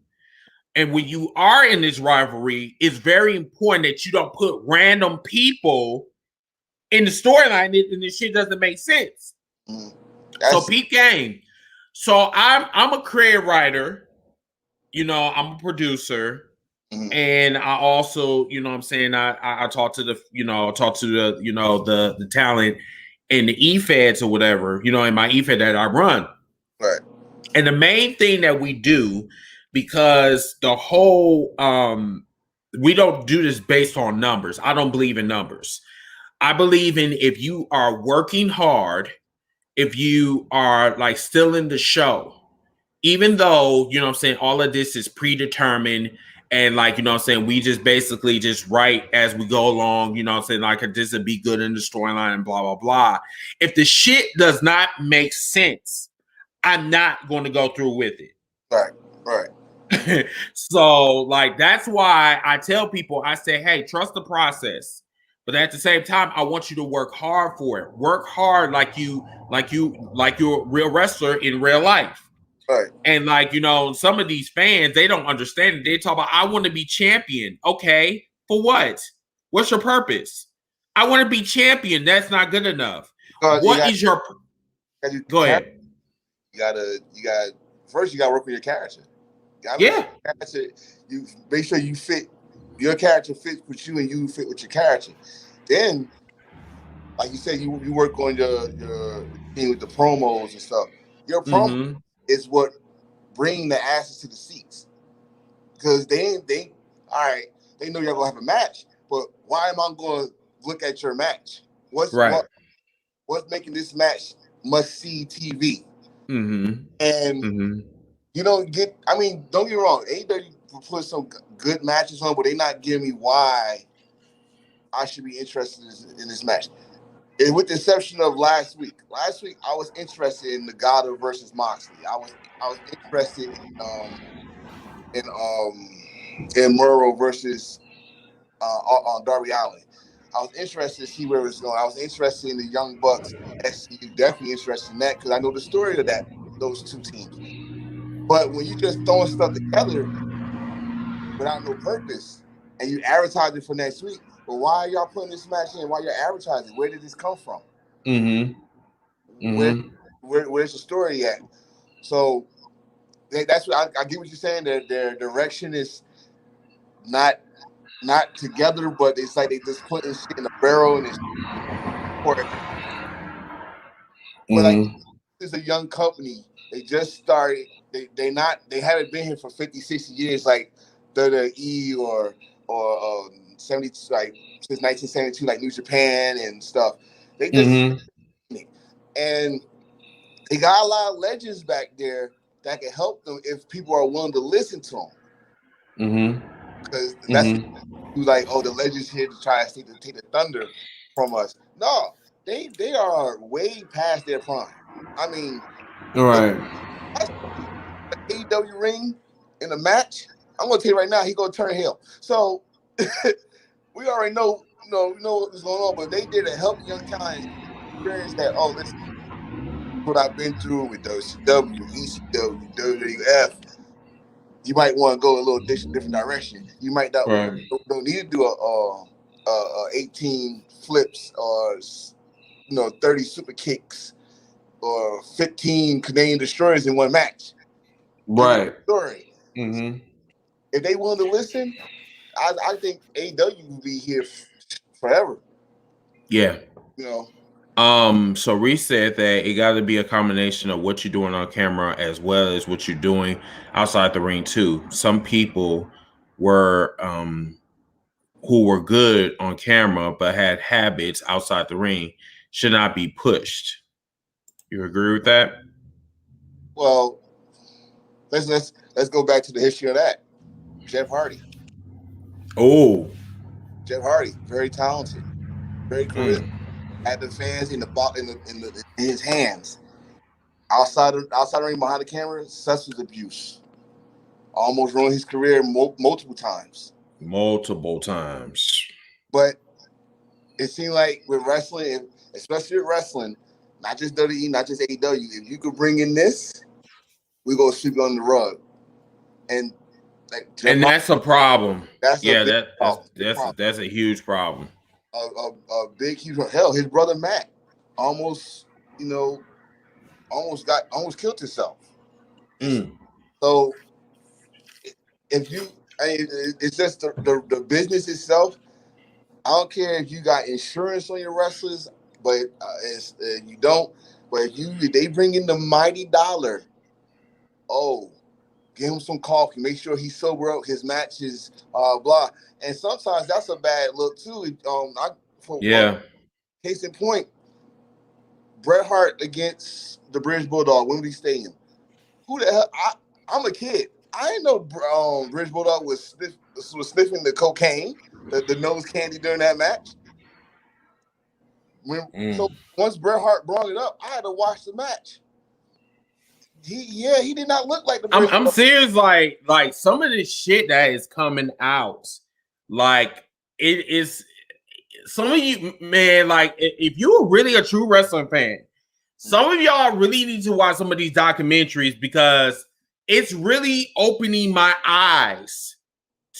And when you are in this rivalry, it's very important that you don't put random people in the storyline and this shit doesn't make sense. So peep game. So I'm a creative writer, I'm a producer. And I also, I talk to the talent and the E-Feds or whatever, in my E-Fed that I run. Right. And the main thing that we do, because the whole, we don't do this based on numbers. I don't believe in numbers. I believe in if you are working hard, if you are like still in the show, even though, all of this is predetermined and we just basically just write as we go along, like this would be good in the storyline and blah, blah, blah. If the shit does not make sense, I'm not going to go through with it. Right. So that's why I tell people, I say, hey, trust the process. But at the same time, I want you to work hard for it. Work hard like you're a real wrestler in real life. Right. And some of these fans, they don't understand it. They talk about, I want to be champion. Okay, for what? What's your purpose? I want to be champion. That's not good enough. What is your? Go ahead. You gotta first. You gotta work with your character. Yeah. You make sure you fit your character fits with you and you fit with your character. Then, like you said, you work on your thing with the promos and stuff. Your promo is what bring the asses to the seats, because they all right. They know you're gonna have a match, but why am I going to look at your match? What's making this match must see TV? And you don't get. I mean, don't get me wrong. AEW put some good matches on, but they're not giving me why I should be interested in this match. And with the exception of last week. Last week I was interested in Nagata versus Moxley. I was interested in Murrow versus on Darby Allin. I was interested to see where it was going. I was interested in the Young Bucks. SCU, definitely interested in that because I know the story of those two teams. But when you just throwing stuff together without no purpose and you advertise it for next week, well, why are y'all putting this match in? Why you're advertising? Where did this come from? Where's the story at? So that's what I get what you're saying. Their direction is not together, but it's like they just putting shit in a barrel and it's but like this is a young company. They just started. They haven't been here for 50, 60 years like WWE or 70, like since 1972, like New Japan and stuff. They just and they got a lot of legends back there that can help them if people are willing to listen to them. Because that's like, oh, the legends here to try to take the thunder from us. No, they are way past their prime. I mean, the AEW ring in a match, I'm gonna tell you right now, he gonna turn heel. So we already know what's going on, but they did to help young talent experience that. Oh, listen, what I've been through with WCW, ECW, WWF. You might want to go a little different direction. You might not don't need to do a 18 flips or 30 super kicks or 15 Canadian destroyers in one match. Story. If they willing to listen, I think AEW will be here forever. Yeah. So Reese said that it got to be a combination of what you're doing on camera as well as what you're doing outside the ring too. Some people were who were good on camera but had habits outside the ring should not be pushed. You agree with that? Well, let's go back to the history of that. Jeff Hardy. Oh, Jeff Hardy, very talented, very charismatic. Had the fans in his hands. Outside the ring, behind the camera, substance abuse. Almost ruined his career multiple times. But it seemed like with wrestling, especially with wrestling, not just WWE, not just AEW, if you could bring in this, we're gonna sweep you on the rug. And that's a problem. That's a huge problem. A big, huge hell. His brother Matt almost killed himself. So if you, it's just the business itself. I don't care if you got insurance on your wrestlers, but you don't. But if they bring in the mighty dollar, give him some coffee. Make sure he's sober up. His matches, blah. And sometimes that's a bad look too. Case in point, Bret Hart against the British Bulldog, Wembley Stadium. Who the hell? I'm a kid. I didn't know British Bulldog was sniffing the cocaine, the nose candy during that match. So once Bret Hart brought it up, I had to watch the match. He did not look like the British I'm serious. Like some of this shit that is coming out, like it is. Some of you, man, like if you're really a true wrestling fan, some of y'all really need to watch some of these documentaries because it's really opening my eyes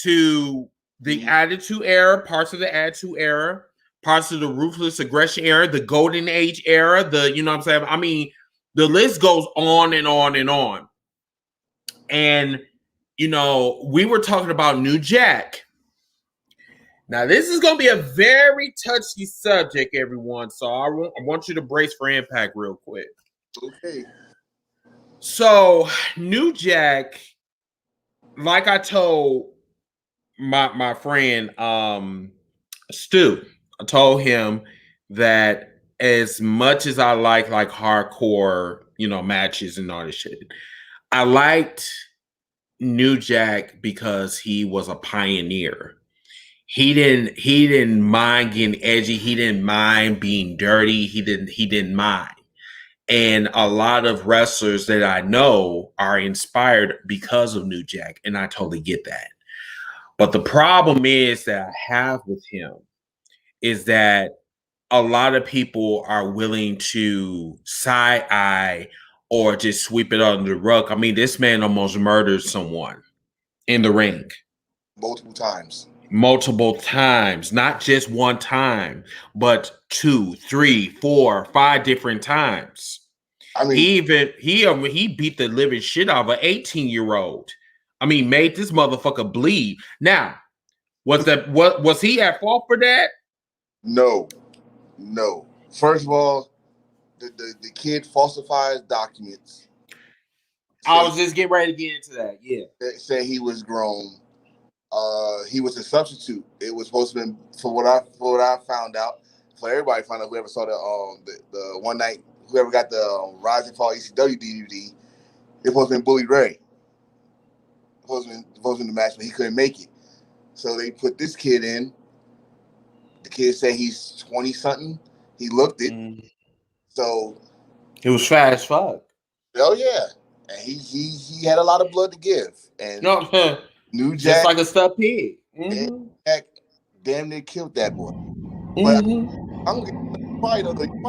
to the Attitude Era, parts of the Attitude Era, parts of the Ruthless Aggression Era, the Golden Age Era, you know what I'm saying? I mean, the list goes on and on and on. And, we were talking about New Jack. Now, this is going to be a very touchy subject, everyone. So I want you to brace for impact real quick. Okay. So, New Jack, like I told my friend Stu, I told him that as much as I like hardcore, matches and all this shit, I liked New Jack because he was a pioneer. He didn't mind getting edgy. He didn't mind being dirty. He didn't mind. And a lot of wrestlers that I know are inspired because of New Jack, and I totally get that. But the problem is that I have with him is that a lot of people are willing to side eye or just sweep it under the rug. I mean, this man almost murdered someone in the ring. Multiple times, not just one time, but 2, 3, 4, 5 different times. I mean, he beat the living shit out of an 18-year-old. I mean, made this motherfucker bleed. Now, was he at fault for that? No. First of all, the kid falsifies documents. I was just getting ready to get into that. Yeah, say he was grown. He was a substitute. It was supposed to be, for what I found out, for everybody found out, whoever saw the one night, whoever got the Rise and Fall ECW DVD, it supposed to be Bully Ray. Supposed to be the match, but he couldn't make it. So they put this kid in. The kid said he's 20 something. He looked it. So he was fat as fuck. Oh yeah, and he had a lot of blood to give. And New Jack, just like a stuffed pig. Jack damn near killed that boy. But I'm probably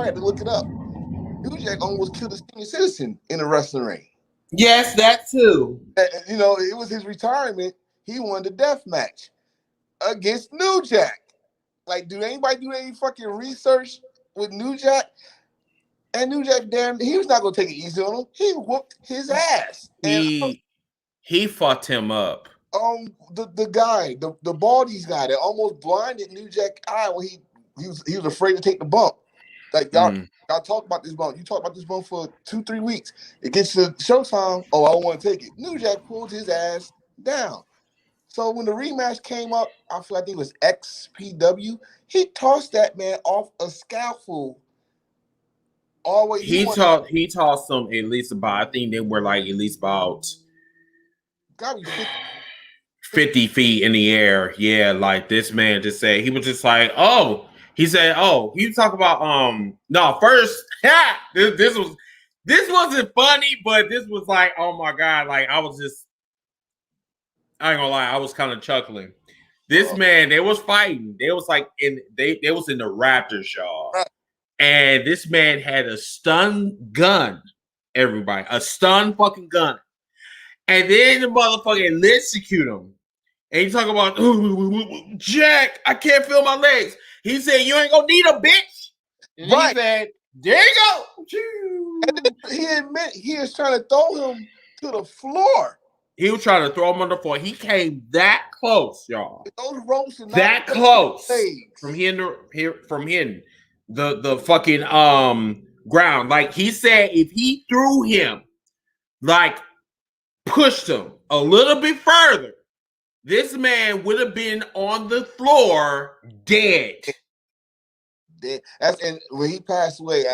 had to look it up. New Jack almost killed a senior citizen in a wrestling ring. Yes, that too. And, it was his retirement. He won the death match against New Jack. Like, did anybody do any fucking research with New Jack? And New Jack, he was not gonna take it easy on him. He whooped his ass. He fucked him up. The guy, the Baldies guy that almost blinded New Jack eye when he was afraid to take the bump. Like y'all talk about this bump. You talk about this bump for 2-3 weeks. It gets to showtime. Oh, I don't want to take it. New Jack pulled his ass down. So when the rematch came up, I think it was XPW. He tossed that man off a scaffold. Always he tossed them at least about. I think they were like at least about 50 feet in the air. Yeah, like this man just said, he was just like, oh, he said, oh, he talk about no, first, this wasn't funny, but this was like, oh my God, like I ain't gonna lie, I was kind of chuckling. This man, they was fighting. They was like they was in the Raptors, y'all. And this man had a stun gun, everybody, a stun fucking gun. And then the motherfucker electrocute him. And he talking about, Jack, I can't feel my legs. He said, you ain't gonna need a bitch. And he said, there you go. And he admit he is trying to throw him to the floor. He was trying to throw him on the floor. He came that close, y'all. Those ropes are not that close from hitting the fucking ground. Like he said, if he threw him, like pushed him a little bit further, this man would have been on the floor dead. And when he passed away,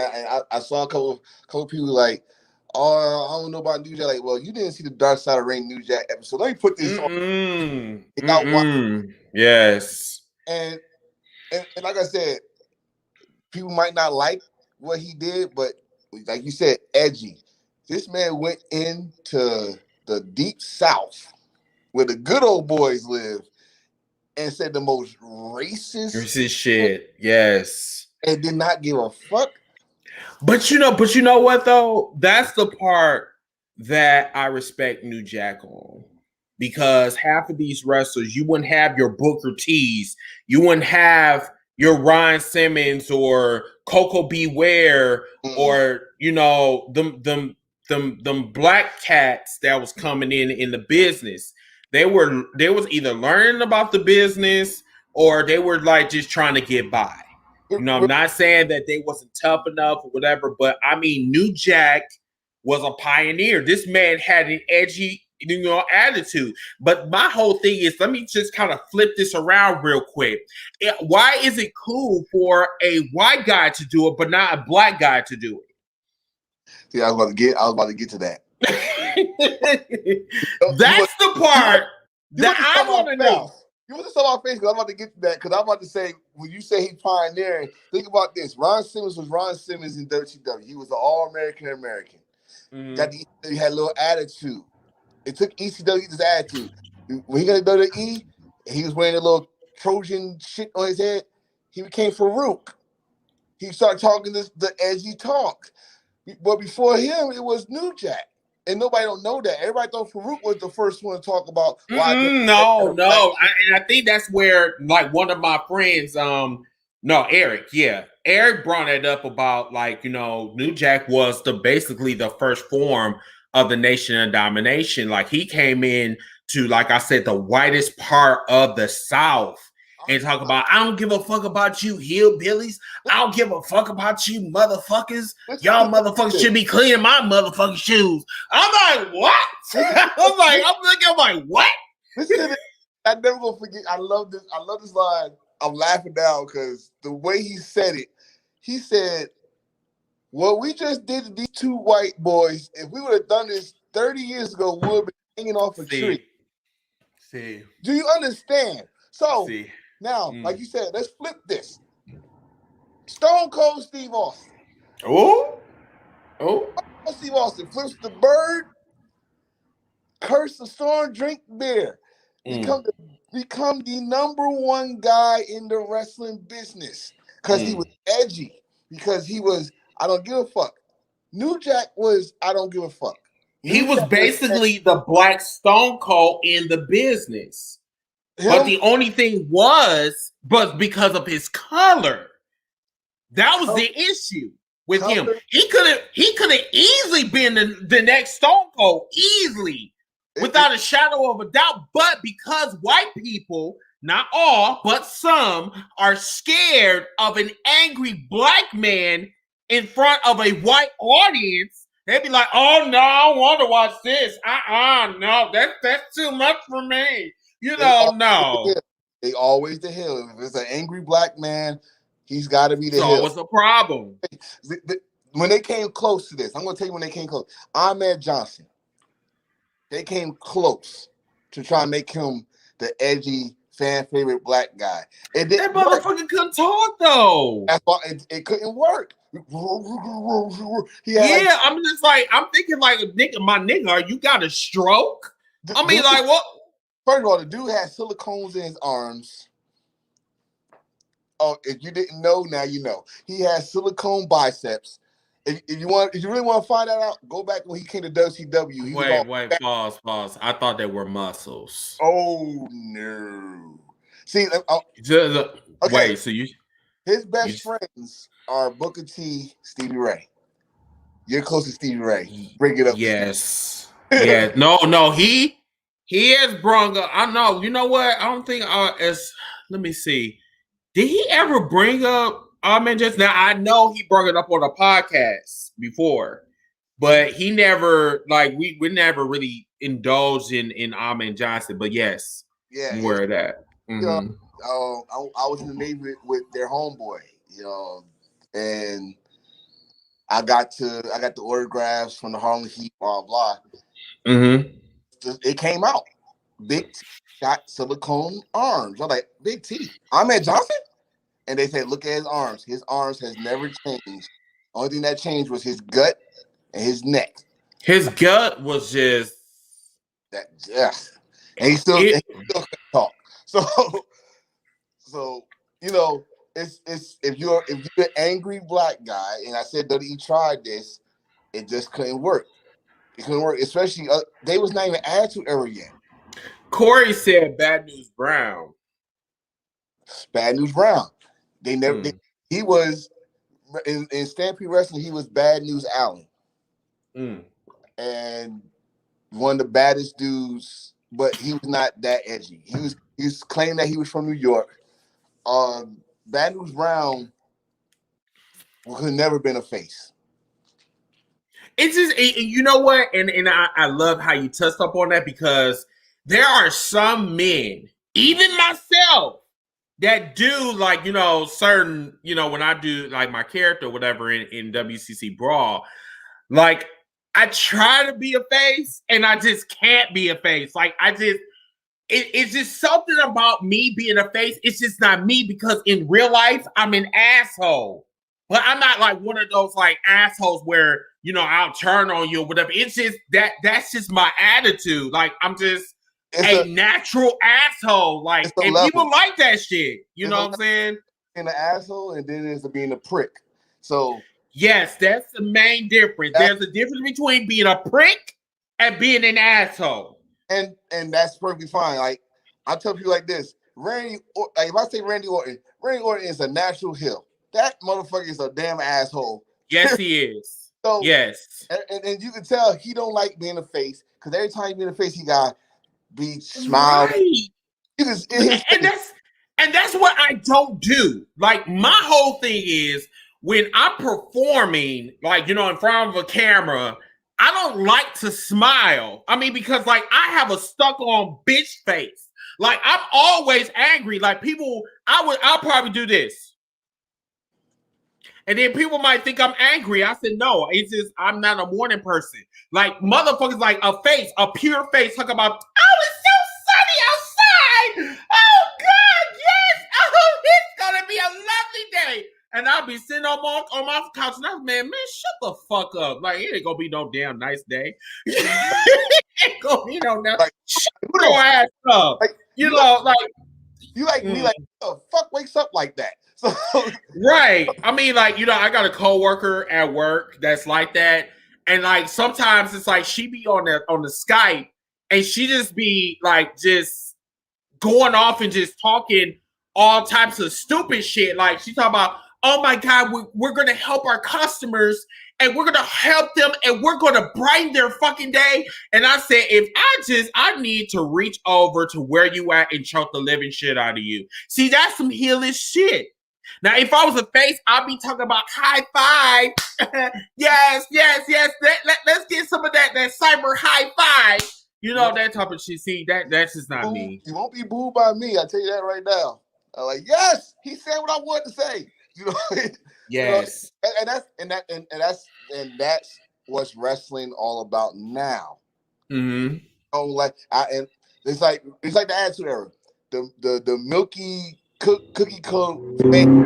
I saw a couple people like, oh, I don't know about New Jack. Like, well, you didn't see the Dark Side of Ring New Jack episode. Let me put this on. Yes. And like I said, people might not like what he did, but like you said, edgy. This man went into the deep South where the good old boys live and said the most racist shit. Yes. And did not give a fuck. But you know what though? That's the part that I respect New Jack on. Because half of these wrestlers, you wouldn't have your Booker T's, you wouldn't have your Ryan Simmons or Coco Beware or them black cats that was coming in the business. They was either learning about the business or they were like just trying to get by. You know, I'm not saying that they wasn't tough enough or whatever, but I mean, New Jack was a pioneer. This man had an edgy, attitude. But my whole thing is, let me just kind of flip this around real quick. Why is it cool for a white guy to do it, but not a black guy to do it? See, I was about to get to that. That's the part that I want to know. You want to start my face because I'm about to get to that, because I'm about to say, when you say he pioneering, think about this. Ron Simmons was Ron Simmons in WCW. He was an all-American American. He had a little attitude. It took ECW his attitude. When he got to WWE, he was wearing a little Trojan shit on his head. He became Farouk. He started talking the edgy talk. But before him, it was New Jack. And nobody don't know that. Everybody thought Farouk was the first one to talk about why. No. And I think that's where, like, one of my friends, Eric, Eric brought it up about, like, New Jack was basically the first form of the Nation of Domination. Like, he came in to, like I said, the whitest part of the South. And talk about, I don't give a fuck about you hillbillies. I don't give a fuck about you motherfuckers. Y'all motherfuckers should be cleaning my motherfucking shoes. I'm like, what? I'm like, what? I never gonna forget. I love this line. I'm laughing now because the way he said it, he said, what we just did to these two white boys, if we would have done this 30 years ago, we would have been hanging off a tree. See. Do you understand? So now, like you said, let's flip this. Stone Cold Steve Austin. Oh. Steve Austin flips the bird, curse the storm, drink beer. Become the number one guy in the wrestling business. Because he was edgy. Because he was, I don't give a fuck. New Jack was, I don't give a fuck. He was basically the black Stone Cold in the business. But the only thing was because of his color. That was the issue with him. He could have easily been the next Stone Cold, easily, without a shadow of a doubt. But because white people, not all, but some, are scared of an angry black man in front of a white audience, they'd be like, oh no, I want to watch this. No, that's too much for me. No. They always the hill. If it's an angry black man, he's got to be the hill. So what's the problem? When they came close to this, I'm going to tell you when they came close. Ahmed Johnson. They came close to try and make him the edgy, fan favorite black guy. That motherfucker couldn't talk, though. That's why it couldn't work. I'm thinking like, my nigga, you got a stroke? What? First of all, the dude had silicones in his arms. Oh, if you didn't know, now you know. He has silicone biceps. If you really want to find that out, go back when he came to WCW. Wait, pause. I thought they were muscles. Oh no! See, okay. So his best friends are Booker T, Stevie Ray. You're close to Stevie Ray. Bring it up. Yes. Yeah. No. He has brung up. I know. You know what? I don't think. Let me see. Did he ever bring up Ahmed Johnson? Now I know he brought it up on a podcast before, but he never we never really indulged in Ahmed Johnson. But yes, I'm aware of that. Mm-hmm. I was in the Navy with their homeboy, and I got the autographs from the Harlem Heat, blah blah. Mm-hmm. It came out. Big T got silicone arms. I'm like, Big T, Ahmed Johnson? And they said, look at his arms. His arms has never changed. Only thing that changed was his gut and his neck. His gut was just that. Yeah, and he still couldn't talk. So it's if you're an angry black guy, and I said that he tried this, it just couldn't work. It couldn't work, especially they was not even Attitude Era yet. Corey said Bad News Brown. Bad News Brown. They never. He was in Stampede Wrestling. He was Bad News Allen, and one of the baddest dudes. But he was not that edgy. He was claiming that he was from New York, Bad News Brown could have never been a face. It's just, you know what? And I love how you touched up on that, because there are some men, even myself, that do like, certain, when I do like my character, whatever in WCC Brawl, like I try to be a face and I just can't be a face. Like it's just something about me being a face. It's just not me, because in real life, I'm an asshole. But I'm not like one of those like assholes where, I'll turn on you or whatever. It's just that's just my attitude. Like I'm just a natural asshole. Like, and people like that shit. You know what I'm saying? Being an asshole, and then there's being a prick. So yes, that's the main difference. There's a difference between being a prick and being an asshole. And that's perfectly fine. Like I tell people like this, if I say Randy Orton is a natural heel. That motherfucker is a damn asshole. Yes, he is. So, yes. And you can tell he don't like being a face, because every time he be in a face, he got be smiling. Right. And that's what I don't do. Like my whole thing is, when I'm performing, like, in front of a camera, I don't like to smile. I mean, because like I have a stuck on bitch face. Like I'm always angry. Like I'll probably do this. And then people might think I'm angry. I said, no, it's just, I'm not a morning person. Like motherfuckers, like a pure face, talk about, oh, it's so sunny outside. Oh God, yes. Oh, it's going to be a lovely day. And I'll be sitting on my couch and I'm, man, shut the fuck up. Like, it ain't gonna be no damn nice day. It ain't gonna be no damn. Like, shut your ass up. Like, you like me, like, the fuck wakes up like that? So right. I mean, like, I got a coworker at work that's like that. And like sometimes it's like she be on the Skype and she just be like just going off and just talking all types of stupid shit. Like she talking about, oh my God, we're gonna help our customers and we're gonna help them and we're gonna brighten their fucking day. And I said, I need to reach over to where you at and choke the living shit out of you. See, that's some heelish shit. Now, if I was a face, I'd be talking about high five. yes. Let's get some of that cyber high five. That type of shit. See, that's just not me. You won't be booed by me. I tell you that right now. I'm like, yes, he said what I wanted to say. Yes. And that's what's wrestling all about now. Mm-hmm. And it's like the Attitude Era. The milky cookie code fan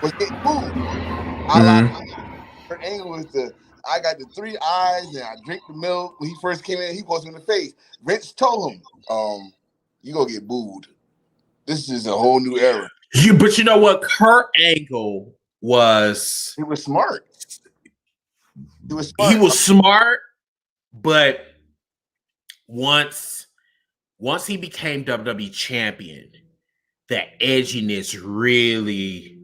was getting booed. Her angle was I got the 3 eyes and I drink the milk. When he first came in, he was in the face. Vince told him, you gonna get booed. This is a whole new era. But you know what? Kurt Angle was... He was smart. He was smart, but once he became WWE champion, the edginess really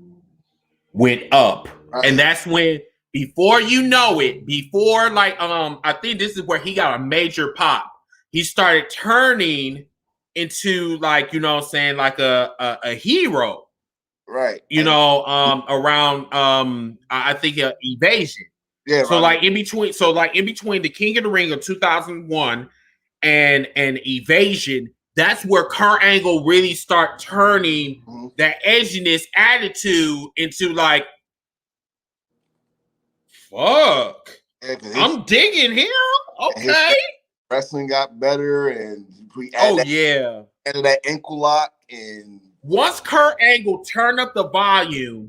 went up. Right. And that's when, before I think this is where he got a major pop. He started turning into like, like a hero. Right. Around I think Evasion. Yeah. So right. in between the King of the Ring of 2001 and Evasion, that's where Kurt Angle really start turning that edginess attitude into like, fuck. Yeah, I'm digging him. Okay. Wrestling got better, and we added that ankle lock. And once Kurt Angle turned up the volume,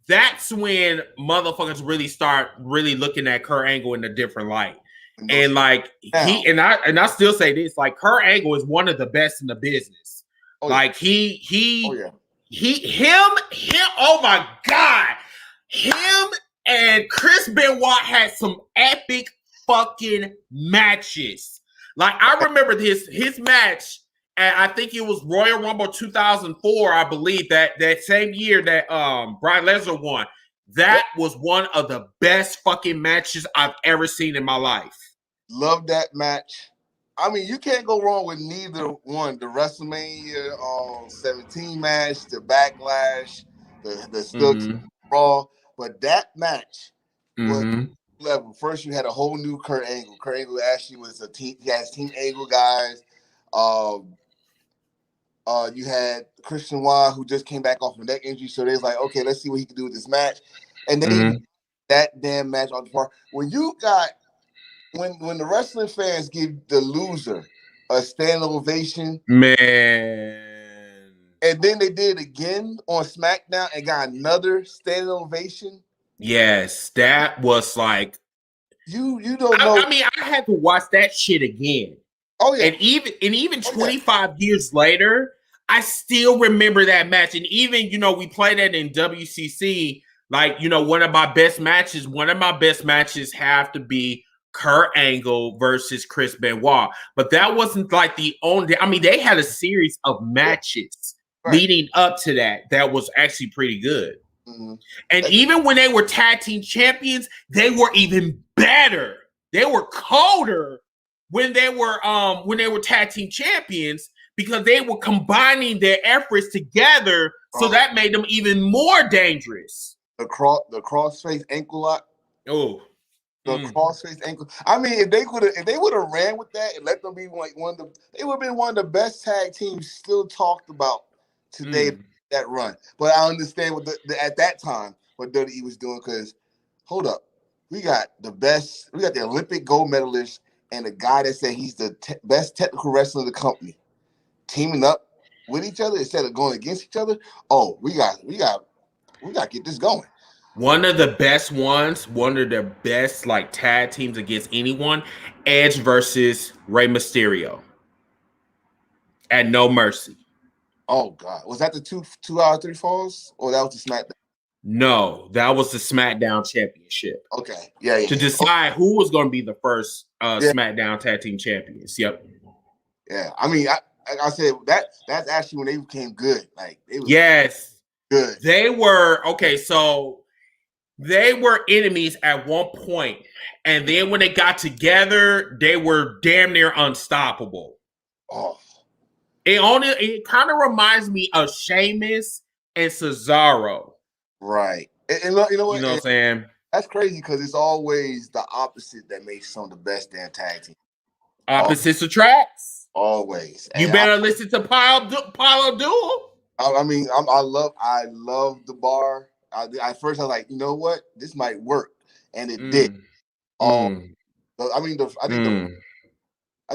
that's when motherfuckers really start looking at Kurt Angle in a different light. And like I still say this, like Kurt Angle is one of the best in the business. Oh, like him, oh my God. Him and Chris Benoit had some epic fucking matches. Like I remember his match, and I think it was Royal Rumble 2004, I believe, that same year that Brock Lesnar won. That was one of the best fucking matches I've ever seen in my life. Love that match. I mean, you can't go wrong with neither one. The WrestleMania 17 match, the Backlash, the still Raw, but that match was level. First, you had a whole new Kurt Angle. Kurt Angle actually was a team. He has Team Angle guys. You had Christian Wah, who just came back off a neck injury, so they was like, okay, let's see what he can do with this match, and they that damn match on the part when you got. When the wrestling fans give the loser a standing ovation, man, and then they did it again on SmackDown and got another standing ovation. Yes, that was like you don't know. I mean, I had to watch that shit again. Oh yeah, and even 25 years later, I still remember that match. And even we played that in WCC. Like one of my best matches. One of my best matches have to be Kurt Angle versus Chris Benoit, but that wasn't like the only. I mean, they had a series of matches leading up to that was actually pretty good. And even when they were tag team champions, they were even better. They were colder when they were tag team champions because they were combining their efforts together, so that made them even more dangerous. The crossface ankle lock. Oh. The crossface ankle. I mean, if they would have ran with that and let them be like they would have been one of the best tag teams still talked about today. That run, but I understand what at that time what WWE was doing because hold up, we got the best, we got the Olympic gold medalist and the guy that said he's the best technical wrestler in the company teaming up with each other instead of going against each other. Oh, we got to get this going. One of the best ones, one of the best like tag teams against anyone, Edge versus Rey Mysterio at No Mercy. Oh God, was that the 2 out of 3 falls, or that was the SmackDown? No, that was the SmackDown Championship. Okay, yeah. To decide who was going to be the first SmackDown Tag Team Champions. Yep. Yeah, I mean, I said that's actually when they became good. Like they was good. They were okay. So. They were enemies at one point, and then when they got together, they were damn near unstoppable. Oh, it kind of reminds me of Sheamus and Cesaro, right? And you know what? You know what I'm saying? That's crazy because it's always the opposite that makes some of the best damn tag teams. Opposites attracts. Always. You better listen to Paulo Duel. I mean, I love the bar. At first I was like, you know what, this might work, and it did. I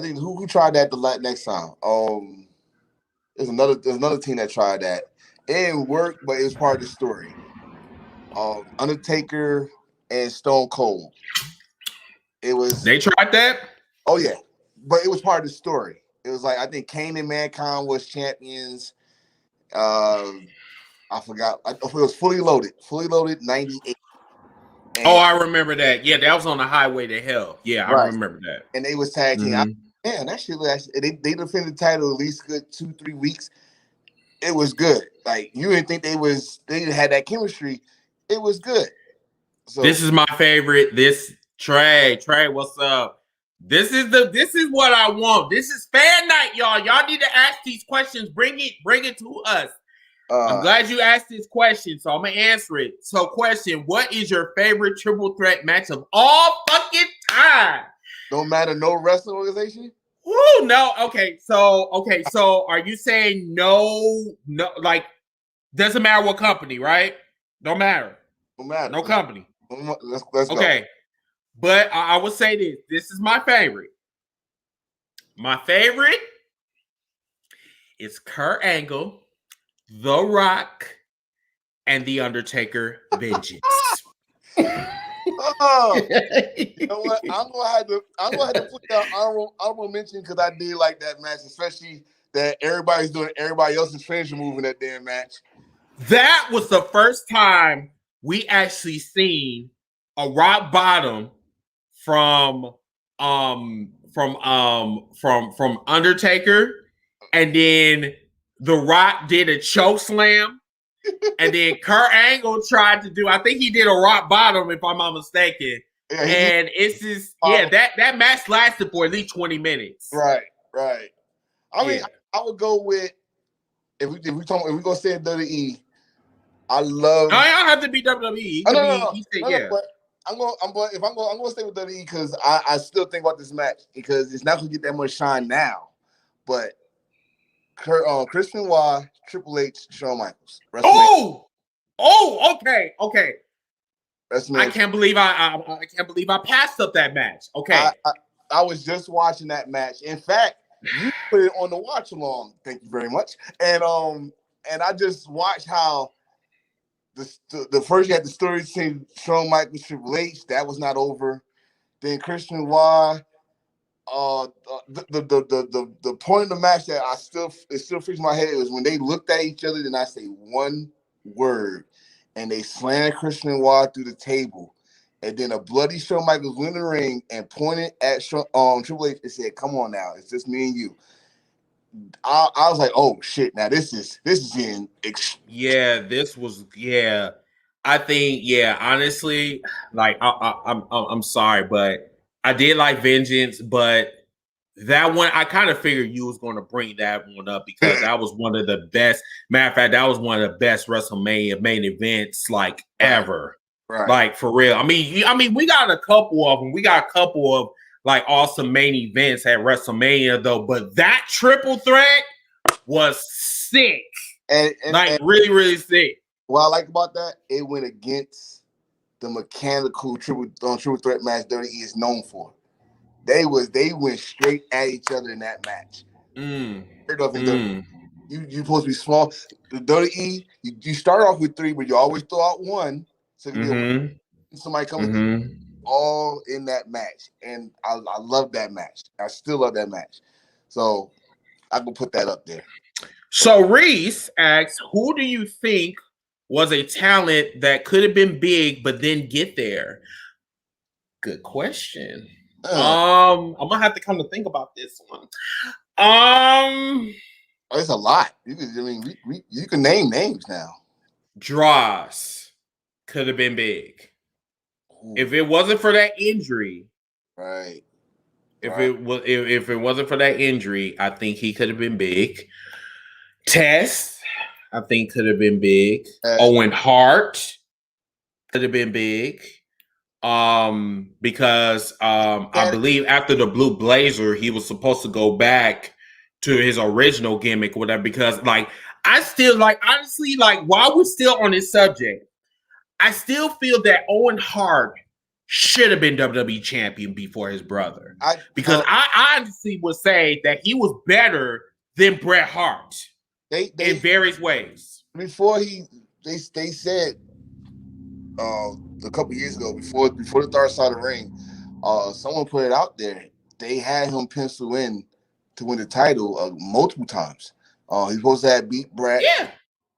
think who tried that the next time? There's another team that tried that. It didn't work, but it was part of the story. Undertaker and Stone Cold. They tried that. Oh yeah, but it was part of the story. It was like I think Kane and Mankind was champions. I forgot. It was Fully Loaded 98. I remember that. Yeah, that was on the highway to hell. Yeah, I remember that. And they was tag team. Man, that shit was actually, they defended the title at least good 2-3 weeks. It was good. Like you didn't think they had that chemistry. It was good. So this is my favorite. This Trey, what's up? This is what I want. This is fan night, y'all. Y'all need to ask these questions. Bring it to us. I'm glad you asked this question, so I'm gonna answer it. So, question: what is your favorite triple threat match of all fucking time? Don't matter, no wrestling organization. Woo, no. Okay, so are you saying no? Like, doesn't matter what company, right? Don't matter. No company. Let's okay. Go. But I will say this: this is my favorite. My favorite is Kurt Angle, The Rock, and The Undertaker Vengeance. You know what? I'm gonna have to put that honorable mention because I did like that match, especially that everybody's doing everybody else's finisher move in that damn match. That was the first time we actually seen a rock bottom from Undertaker, and then The Rock did a choke slam, and then Kurt Angle tried to do. I think he did a rock bottom, if I'm not mistaken. And it's just that match lasted for at least 20 minutes. Right. I mean, I would go with if we gonna stay at WWE. I love. I don't have to be WWE. No. But I'm gonna stay with WWE because I still think about this match because it's not gonna get that much shine now, but Chris Benoit, Triple H, Shawn Michaels. Okay. I can't believe I passed up that match. Okay, I was just watching that match. In fact, you put it on the watch along. Thank you very much. And I just watched how the first you had the story between Shawn Michaels, Triple H. That was not over. Then Chris Benoit. The point of the match that it still freaks my head was when they looked at each other. Then I say one word, and they slammed Chris Benoit through the table, and then a bloody Shawn Michaels went in the ring and pointed at Triple H and said, "Come on now, it's just me and you." I was like, "Oh shit!" Now this is in. This was I think honestly, like I'm sorry, but I did like Vengeance, but that one I kind of figured you was going to bring that one up because that was one of the best. Matter of fact, that was one of the best WrestleMania main events like ever. Right. Like for real. I mean, we got a couple of them. We got a couple of like awesome main events at WrestleMania though, but that triple threat was sick. And really, really sick. What I like about that, it went against the mechanical triple threat match WWE is known for. They went straight at each other in that match. You supposed to be small. The WWE, you start off with 3, but you always throw out 1. So somebody coming all in that match. And I love that match. I still love that match. So I can put that up there. So Reese asks, who do you think was a talent that could have been big but didn't get there? Good question. I'm gonna have to come to think about this one. It's a lot. You can name names now. Dross could have been big. Ooh. If it wasn't for that injury, right? If it wasn't for that injury, I think he could have been big. Test, I think, could have been big. Owen Hart could have been big. Because I believe after the Blue Blazer, he was supposed to go back to his original gimmick, whatever. Because I still honestly, while we're still on this subject, I still feel that Owen Hart should have been WWE champion before his brother. I honestly would say that he was better than Bret Hart in various ways. Before they said a couple years ago, before the Dark Side of the Ring, someone put it out there. They had him pencil in to win the title multiple times. He supposed to have beat Bret. Yeah.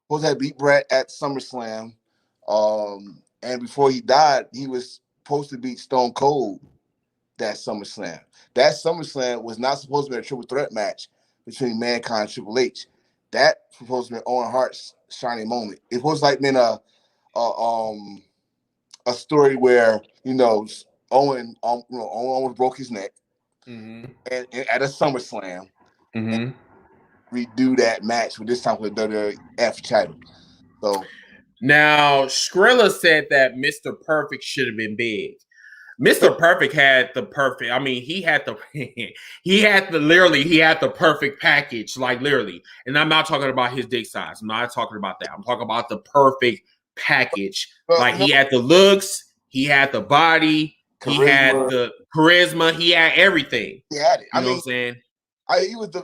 Supposed to have beat Bret at SummerSlam. And before he died, he was supposed to beat Stone Cold that SummerSlam. That SummerSlam was not supposed to be a triple threat match between Mankind and Triple H. That was supposed to be Owen Hart's shining moment. It was like been a story where Owen almost broke his neck, and at a SummerSlam, and redo that match with this time with the WWF title. So now Skrilla said that Mr. Perfect should have been big. Mr. Perfect had the perfect. I mean, he had the perfect package, like literally. And I'm not talking about his dick size. I'm not talking about that. I'm talking about the perfect package. He had the looks, he had the body, he had the charisma, he had everything. He had it. You know what I'm saying? He was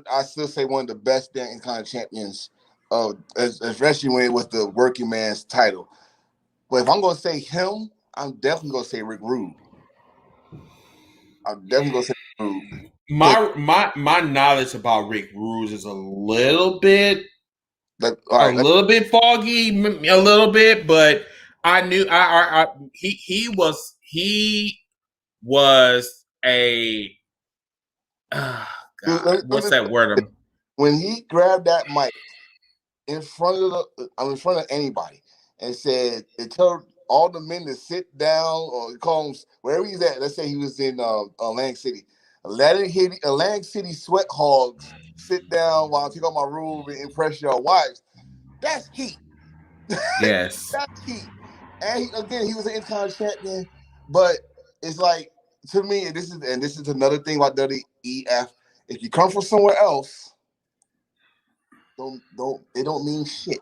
I still say one of the best damn kind of champions, especially when it was the working man's title. But if I'm gonna say him, I'm definitely gonna say Rick Rude. I'm definitely gonna say Rick Rude. My knowledge about Rick Rude is a little bit foggy, a little bit, but I knew he was a what's that word? When he grabbed that mic in front of anybody and said, "Tell all the men to sit down or call him wherever he's at. Let's say he was in Atlantic City. Atlantic City sweat hogs sit down while I take off my robe and impress your wives. That's heat. Yes. That's heat. And he was an Intercontinental champion, but it's like, to me, and this is another thing about WEF. If you come from somewhere else, it don't mean shit.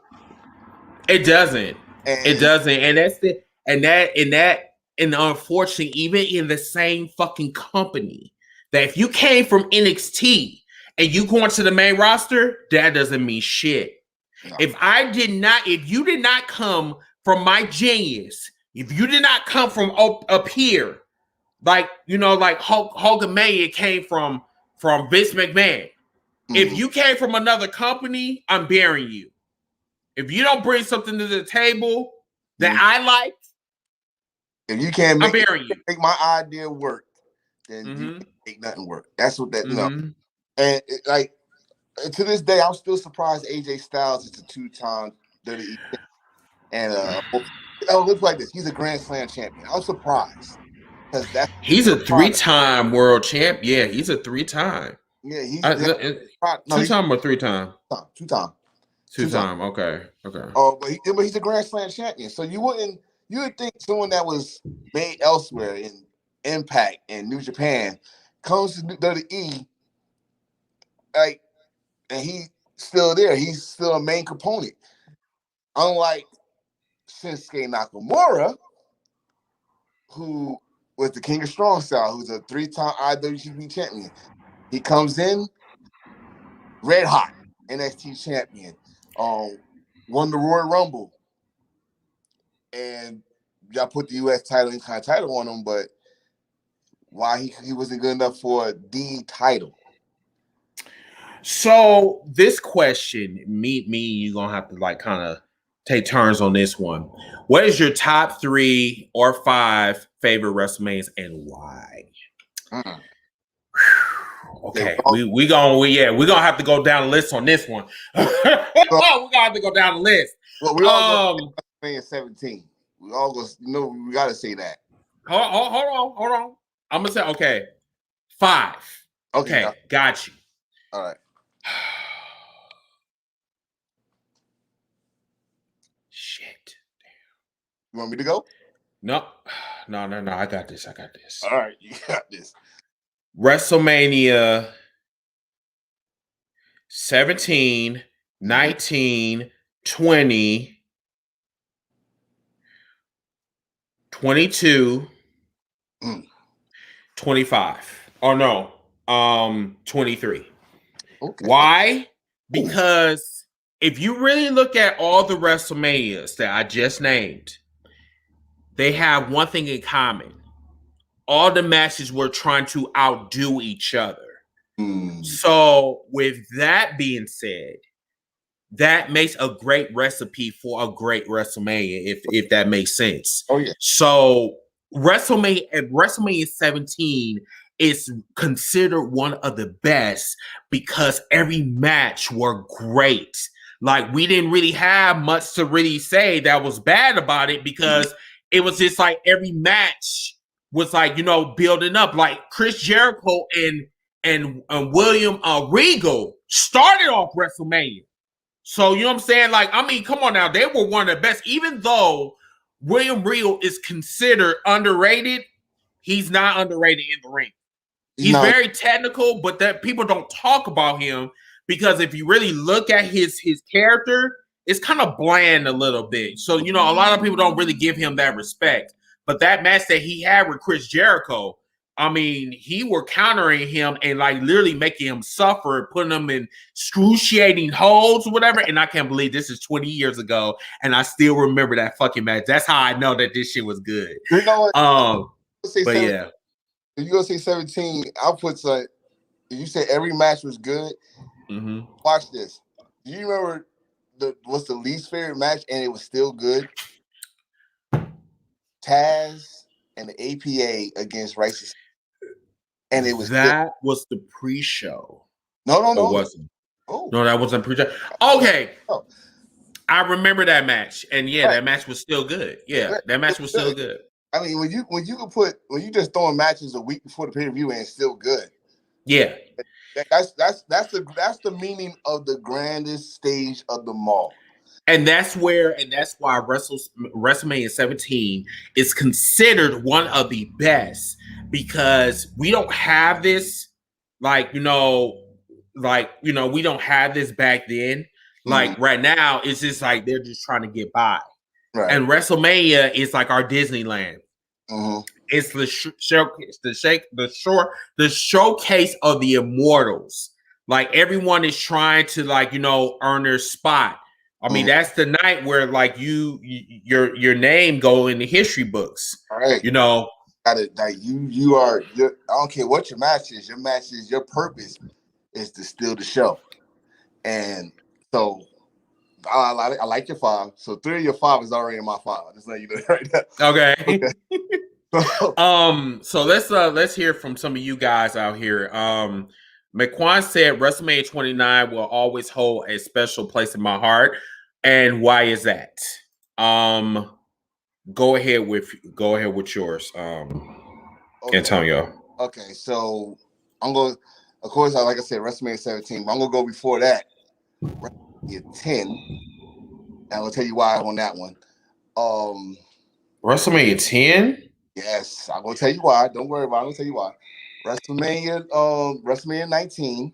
It doesn't. It doesn't. And that's the and unfortunately, even in the same fucking company, that if you came from NXT and you going to the main roster, that doesn't mean shit. No. If you did not come from my genius, if you did not come from up here, like Hulkamania came from Vince McMahon. Mm-hmm. If you came from another company, I'm burying you. If you don't bring something to the table that I like, if you can't make my idea work, then you can't make nothing work. That's what that And to this day, I'm still surprised AJ Styles is a 2-time WWE. And let's like this. He's a Grand Slam champion. I'm surprised because he's a 3-time world champ. Yeah, he's a 3-time. Yeah, he's 2-time or 3-time. 2-time. 2-time. Okay. Oh, but he's a Grand Slam champion. So you would think someone that was made elsewhere in Impact and New Japan comes to WWE, like, and he's still there. He's still a main component. Unlike Shinsuke Nakamura, who was the King of Strong Style, who's a 3-time IWGP champion. He comes in red hot, NXT champion. Won the Royal Rumble. And y'all put the U.S. title and title on him, but why he wasn't good enough for the title? So this question, me, you're gonna have to kind of take turns on this one. What is your top 3 or 5 favorite WrestleManias and why? Okay, we're gonna have to go down the list on this one. We're gonna have to go down the list. Well, we all WrestleMania 17. We all go. We gotta say that. Hold on. I'm gonna say 5. Okay, got you. All right. Shit. You want me to go? No. I got this. All right, you got this. WrestleMania 17, 19, 20, 22, 25. Oh no, 23. Okay. Why? Because if you really look at all the WrestleManias that I just named, they have one thing in common. All the matches were trying to outdo each other. So with that being said, that makes a great recipe for a great WrestleMania, if that makes sense. Oh yeah. So WrestleMania 17 is considered one of the best because every match were great. Like, we didn't really have much to really say that was bad about it because it was just like every match was building up. Like Chris Jericho and William Regal started off WrestleMania. So, you know what I'm saying? Like, I mean, come on now. They were one of the best. Even though William Regal is considered underrated, he's not underrated in the ring. He's very technical, but that people don't talk about him because if you really look at his character, it's kind of bland a little bit. So, a lot of people don't really give him that respect. But that match that he had with Chris Jericho, I mean, he were countering him and literally making him suffer, putting him in excruciating holds or whatever. And I can't believe this is 20 years ago, and I still remember that fucking match. That's how I know that this shit was good. You know what? But yeah. If you're gonna say 17, I'll put if you say every match was good, watch this. Do you remember what's the least favorite match and it was still good? Taz and the APA against Rice. And it was was the pre-show. No. It wasn't. Oh. No, that wasn't pre-show. Okay. Oh. I remember that match, and that match was still good. Yeah, that match was still good. I mean, when you just throwing matches a week before the pay-per-view and it's still good. Yeah. That's the meaning of the grandest stage of them all. And that's why WrestleMania 17 is considered one of the best, because we don't have this, we don't have this back then. Like right now, it's just like they're just trying to get by. Right. And WrestleMania is like our Disneyland. Mm-hmm. It's the showcase of the immortals. Like everyone is trying to earn their spot. I mean, that's the night where your name go in the history books. All right. You know, I don't care what your match is. Your purpose is to steal the show. And so I like your 5. So 3 of your 5 is already in my 5. Just let you know right now. Okay. So let's hear from some of you guys out here. McQuan said WrestleMania 29 will always hold a special place in my heart. And why is that? Go ahead with yours, Antonio. Okay, so I'm going, of course, like I said, WrestleMania 17, but I'm gonna go before that. WrestleMania 10. And I'm gonna tell you why on that one. WrestleMania 10? Yes, I'm gonna tell you why. Don't worry about it. I'm gonna tell you why. WrestleMania 19,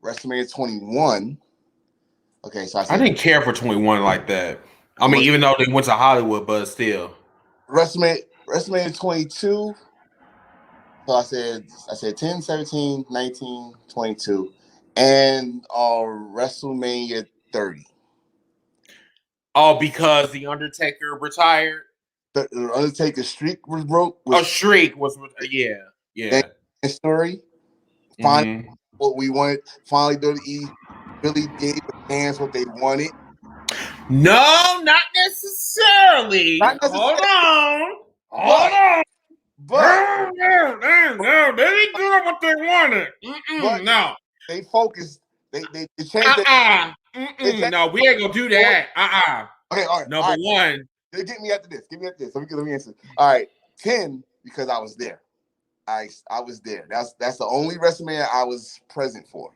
WrestleMania 21. Okay, so I didn't care for 21 like that. I mean, even though they went to Hollywood, but still. WrestleMania 22. So I said 10, 17, 19, 22, and WrestleMania 30. Oh, because the Undertaker retired. The Undertaker streak was broke. Yeah. Story. Finally, what we wanted. Finally, WWE really gave the fans what they wanted. No, not necessarily. Hold on. But no, they didn't do what they wanted. No, they focused. They changed it. No, we ain't gonna do that. Okay, all right. Number one. Get me after this. Let me answer. All right, 10 because I was there. I was there. That's the only WrestleMania I was present for.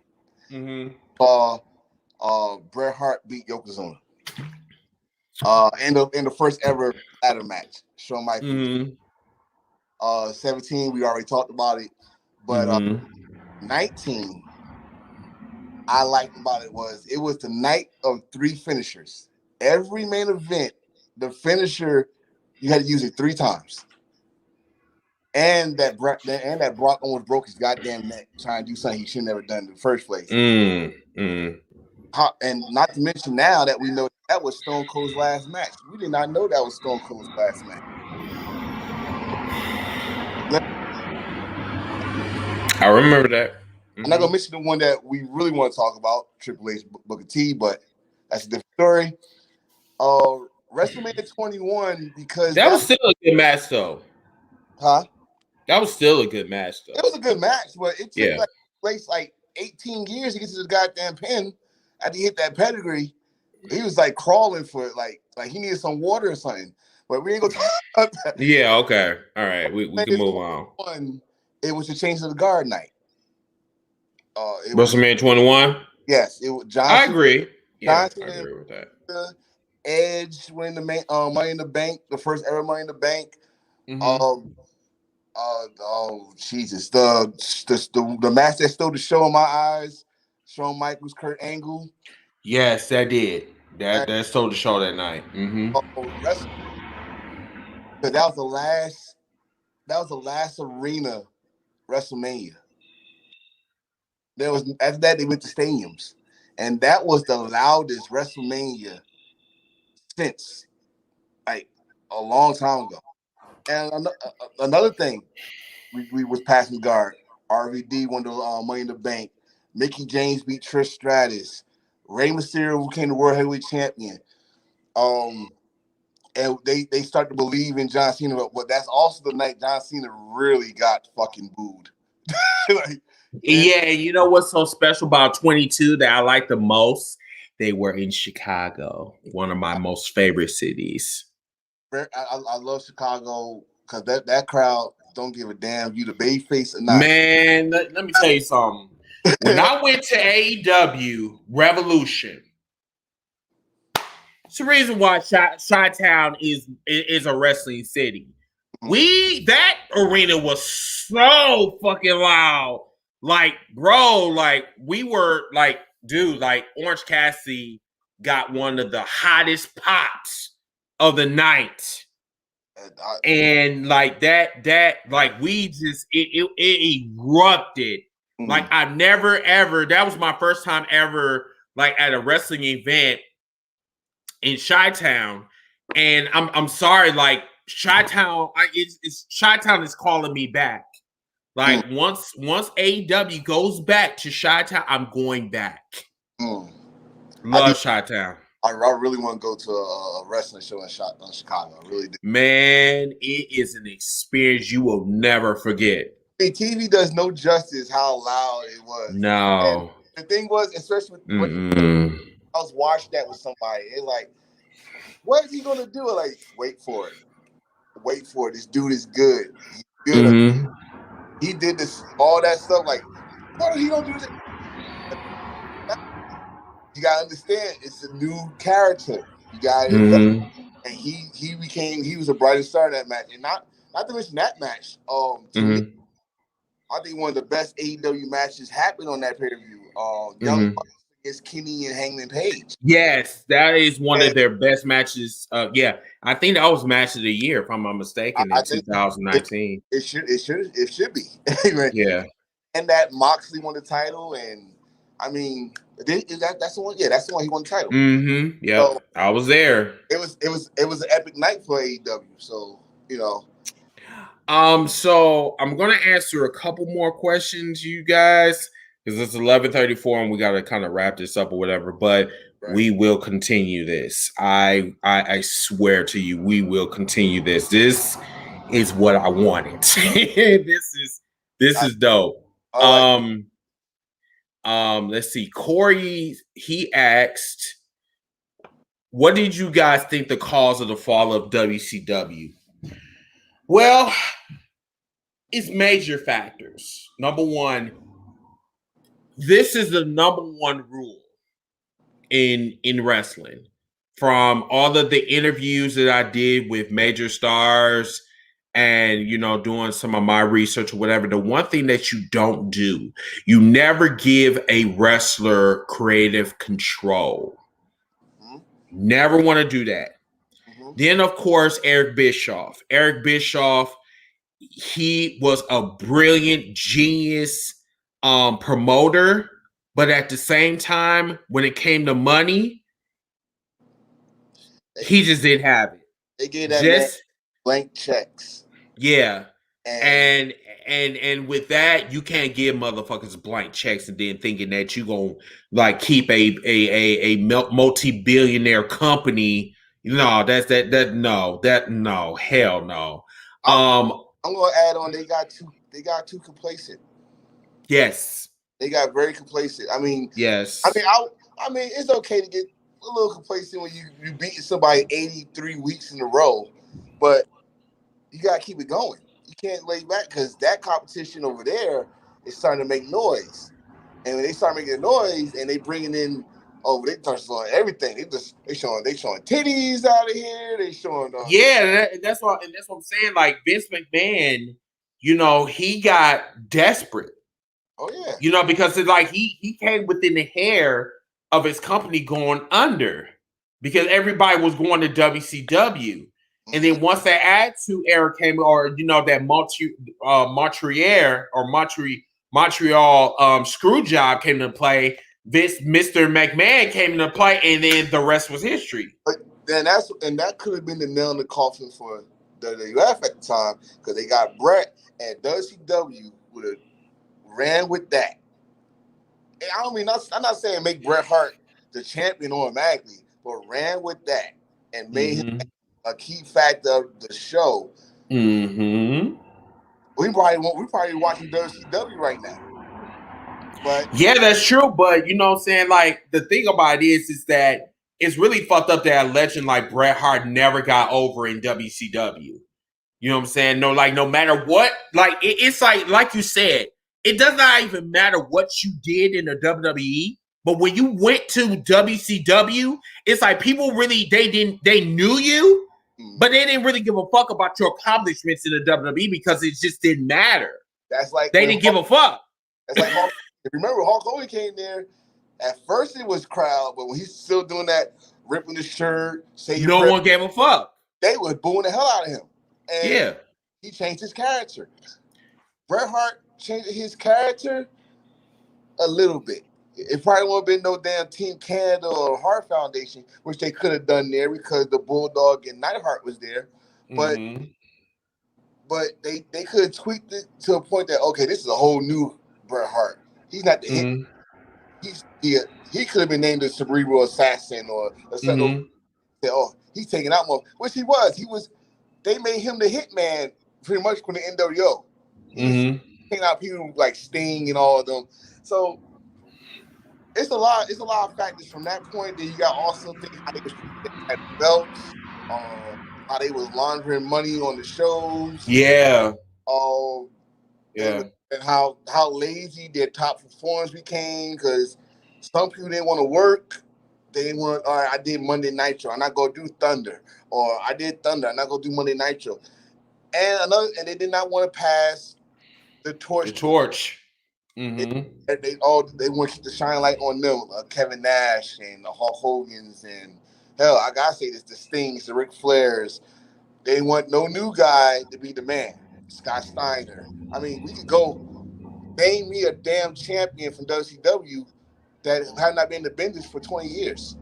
Bret Hart beat Yokozuna. In the first ever ladder match. Shawn Michaels. 17, we already talked about it. But 19, I liked about it was the night of 3 finishers. Every main event, the finisher, you had to use it 3 times. And that Brock almost broke his goddamn neck trying to do something he should never done in the first place. And not to mention now that we know that was Stone Cold's last match. We did not know that was Stone Cold's last match. I remember that. I'm not gonna mention the one that we really want to talk about, Triple H Booker T, but that's a different story. WrestleMania 21 because that was still a good match though. Huh? That was still a good match though. It was a good match, but it took like 18 years to get to the goddamn pin. After he hit that pedigree, he was like crawling for it, like he needed some water or something. But we ain't gonna talk about that. Yeah, okay. All right. We can move on. It was the change of the guard night. WrestleMania 21? Yes, it was Johnson. I agree. Yeah, Johnson, I agree with that. Edge winning the Money in the Bank, the first ever Money in the Bank. Jesus, the match that stole the show in my eyes. Shawn Michaels, Kurt Angle. Yes, that did. That stole the show that night. That was the last arena WrestleMania. After that they went to stadiums, and that was the loudest WrestleMania since like a long time ago. And another thing, we was passing guard. RVD won the Money in the Bank. Mickey James beat Trish Stratus. Rey Mysterio became the World Heavyweight Champion. And they start to believe in John Cena, but that's also the night John Cena really got fucking booed. Yeah, you know what's so special about 22 that I like the most They were in Chicago, one of my most favorite cities. I love Chicago because that crowd don't give a damn you the babyface or not. Man, let me tell you something. When I went to AEW Revolution, it's the reason why Chi-Town is a wrestling city. That arena was so fucking loud. Like, bro, like we were like, dude, like Orange Cassidy got one of the hottest pops of the night. And like that, like we just it erupted. Like I've never ever. That was my first time ever, like at a wrestling event in Chi-Town, and I'm sorry, like Chi-Town, it's Chi-Town is calling me back. Like once AEW goes back to Chi-Town, I'm going back. Love Chi-Town. I really want to go to a wrestling show in Chicago. I really do. Man, it is an experience you will never forget. TV does no justice how loud it was. No. And the thing was, especially when I was watching that with somebody, it's like, what is he gonna do? Like, wait for it. Wait for it. This dude is good. He's good. He did this, all that stuff. Like, what he don't do this? You gotta understand, it's a new character. You gotta invest. And he was a brighter star in that match. And not to mention that match. To me, I think one of the best AEW matches happened on that pay-per-view. Young Bucks against Kenny and Hangman Page. Yes, that is one of their best matches. Yeah, I think that was match of the year, if I'm not mistaken, in 2019. It should be. Yeah. And that Moxley won the title, and I mean, that's the one. Yeah, that's the one he won the title. Yeah, so, I was there. It was an epic night for AEW. So you know. So I'm gonna answer a couple more questions, you guys, because it's 11:34 and we gotta kind of wrap this up or whatever. But we will continue this. I swear to you, we will continue this. This is what I wanted. This is dope. Let's see. Corey, he asked, what did you guys think the cause of the fall of WCW? Well, it's major factors. Number one, this is the number one rule in wrestling. From all of the interviews that I did with major stars and, you know, doing some of my research or whatever, the one thing that you don't do, you never give a wrestler creative control. Never want to do that. Then, of course, Eric Bischoff. Eric Bischoff, he was a brilliant, genius promoter, but at the same time, when it came to money, he just didn't have it. They gave that man blank checks. Yeah. And with that, you can't give motherfuckers blank checks and then thinking that you're going to like keep a multi-billionaire company. No, hell no. I'm gonna add on. They got too complacent. Yes, they got very complacent. I mean, yes. I mean, it's okay to get a little complacent when you beat somebody 83 weeks in a row, but you gotta keep it going. You can't lay back because that competition over there is starting to make noise, and when they start making noise and they bringing in. Oh, they touch on everything. They showing titties out of here. They showing that's what I'm saying. Like Vince McMahon, you know, he got desperate. Oh yeah. You know, because it's like he came within the hair of his company going under because everybody was going to WCW. And then once that Attitude Era came, or you know, that Montreal screw job came to play. Mr. McMahon came into play, and then the rest was history. But then that could have been the nail in the coffin for WWF at the time because they got Brett, and WCW would have ran with that. And I'm not saying make Bret Hart the champion automatically, but ran with that and made him a key factor of the show. We probably watching WCW right now. But yeah, that's true. But you know what I'm saying? Like, the thing about it is that it's really fucked up that a legend like Bret Hart never got over in WCW. You know what I'm saying? No, like, no matter what, like, it's like you said, it does not even matter what you did in the WWE. But when you went to WCW, it's like people really, they knew you, but they didn't really give a fuck about your accomplishments in the WWE because it just didn't matter. That's like they didn't give a fuck. That's like Hulk. If you remember, Hulk Hogan came there. At first, it was crowd, but when he's still doing that, ripping the shirt, say no one gave a fuck. They was booing the hell out of him. And yeah, he changed his character. Bret Hart changed his character a little bit. It probably won't have been no damn Team Canada or Hart Foundation, which they could have done there because the Bulldog and Neidhart was there. But they could have tweaked it to a point that, okay, this is a whole new Bret Hart. He's not the hit. He could have been named the Cerebral Assassin or something. Oh, he's taking out more, which he was. They made him the hitman pretty much from the NWO. He's taking out people like Sting and all of them. So it's a lot of factors from that point. Then you got also things how they was at belts, how they was laundering money on the shows. Yeah. And how lazy their top performers became because some people didn't want to work. They didn't want, all right, I did Monday Nitro. I'm not going to do Thunder. Or I did Thunder. I'm not going to do Monday Nitro. And they did not want to pass the torch. They want to shine light on them. Kevin Nash and the Hulk Hogan's and hell, I got to say this, the Stings, the Ric Flairs. They want no new guy to be the man. Scott Steiner. I mean, we could go name me a damn champion from WCW that had not been in the business for 20 years.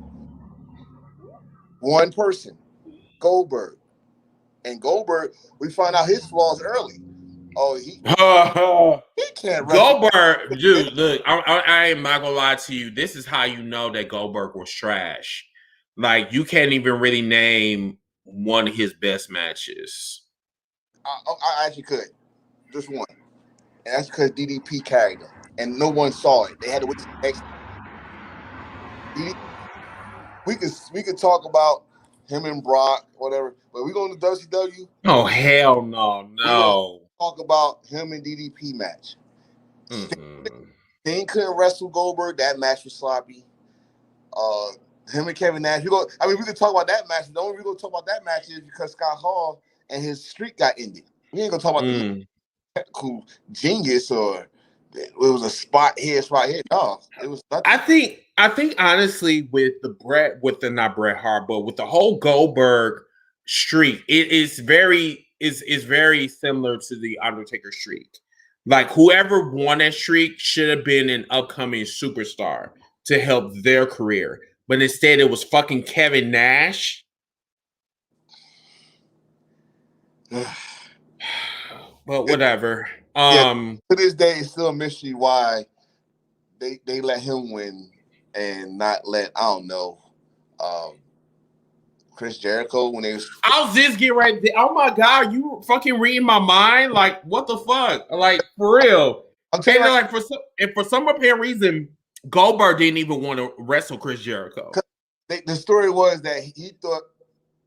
One person, Goldberg. And Goldberg, we found out his flaws early. Oh, he can't wrestle. Goldberg, dude, look, I ain't not gonna lie to you. This is how you know that Goldberg was trash. Like, you can't even really name one of his best matches. I actually could. Just one. And that's because DDP carried him. And no one saw it. They had to wait to the next. We could talk about him and Brock, whatever, but we going to WCW. Oh, hell no. Talk about him and DDP match. Sting couldn't wrestle Goldberg. That match was sloppy. Him and Kevin Nash. We could talk about that match. The only reason we're going to talk about that match is because Scott Hall and his streak got ended. We ain't going to talk about the technical genius or it was a spot here, spot here. No, it was nothing. I think honestly with not Bret Hart, but with the whole Goldberg streak, it is very similar to the Undertaker streak. Like, whoever won that streak should have been an upcoming superstar to help their career. But instead it was fucking Kevin Nash. But whatever. To this day, it's still a mystery why they let him win and not let, I don't know, Chris Jericho when they was. I was just getting right there. Oh my God, you fucking reading my mind? Like, what the fuck? Like, for real. Okay, like for some apparent reason, Goldberg didn't even want to wrestle Chris Jericho. The story was that he thought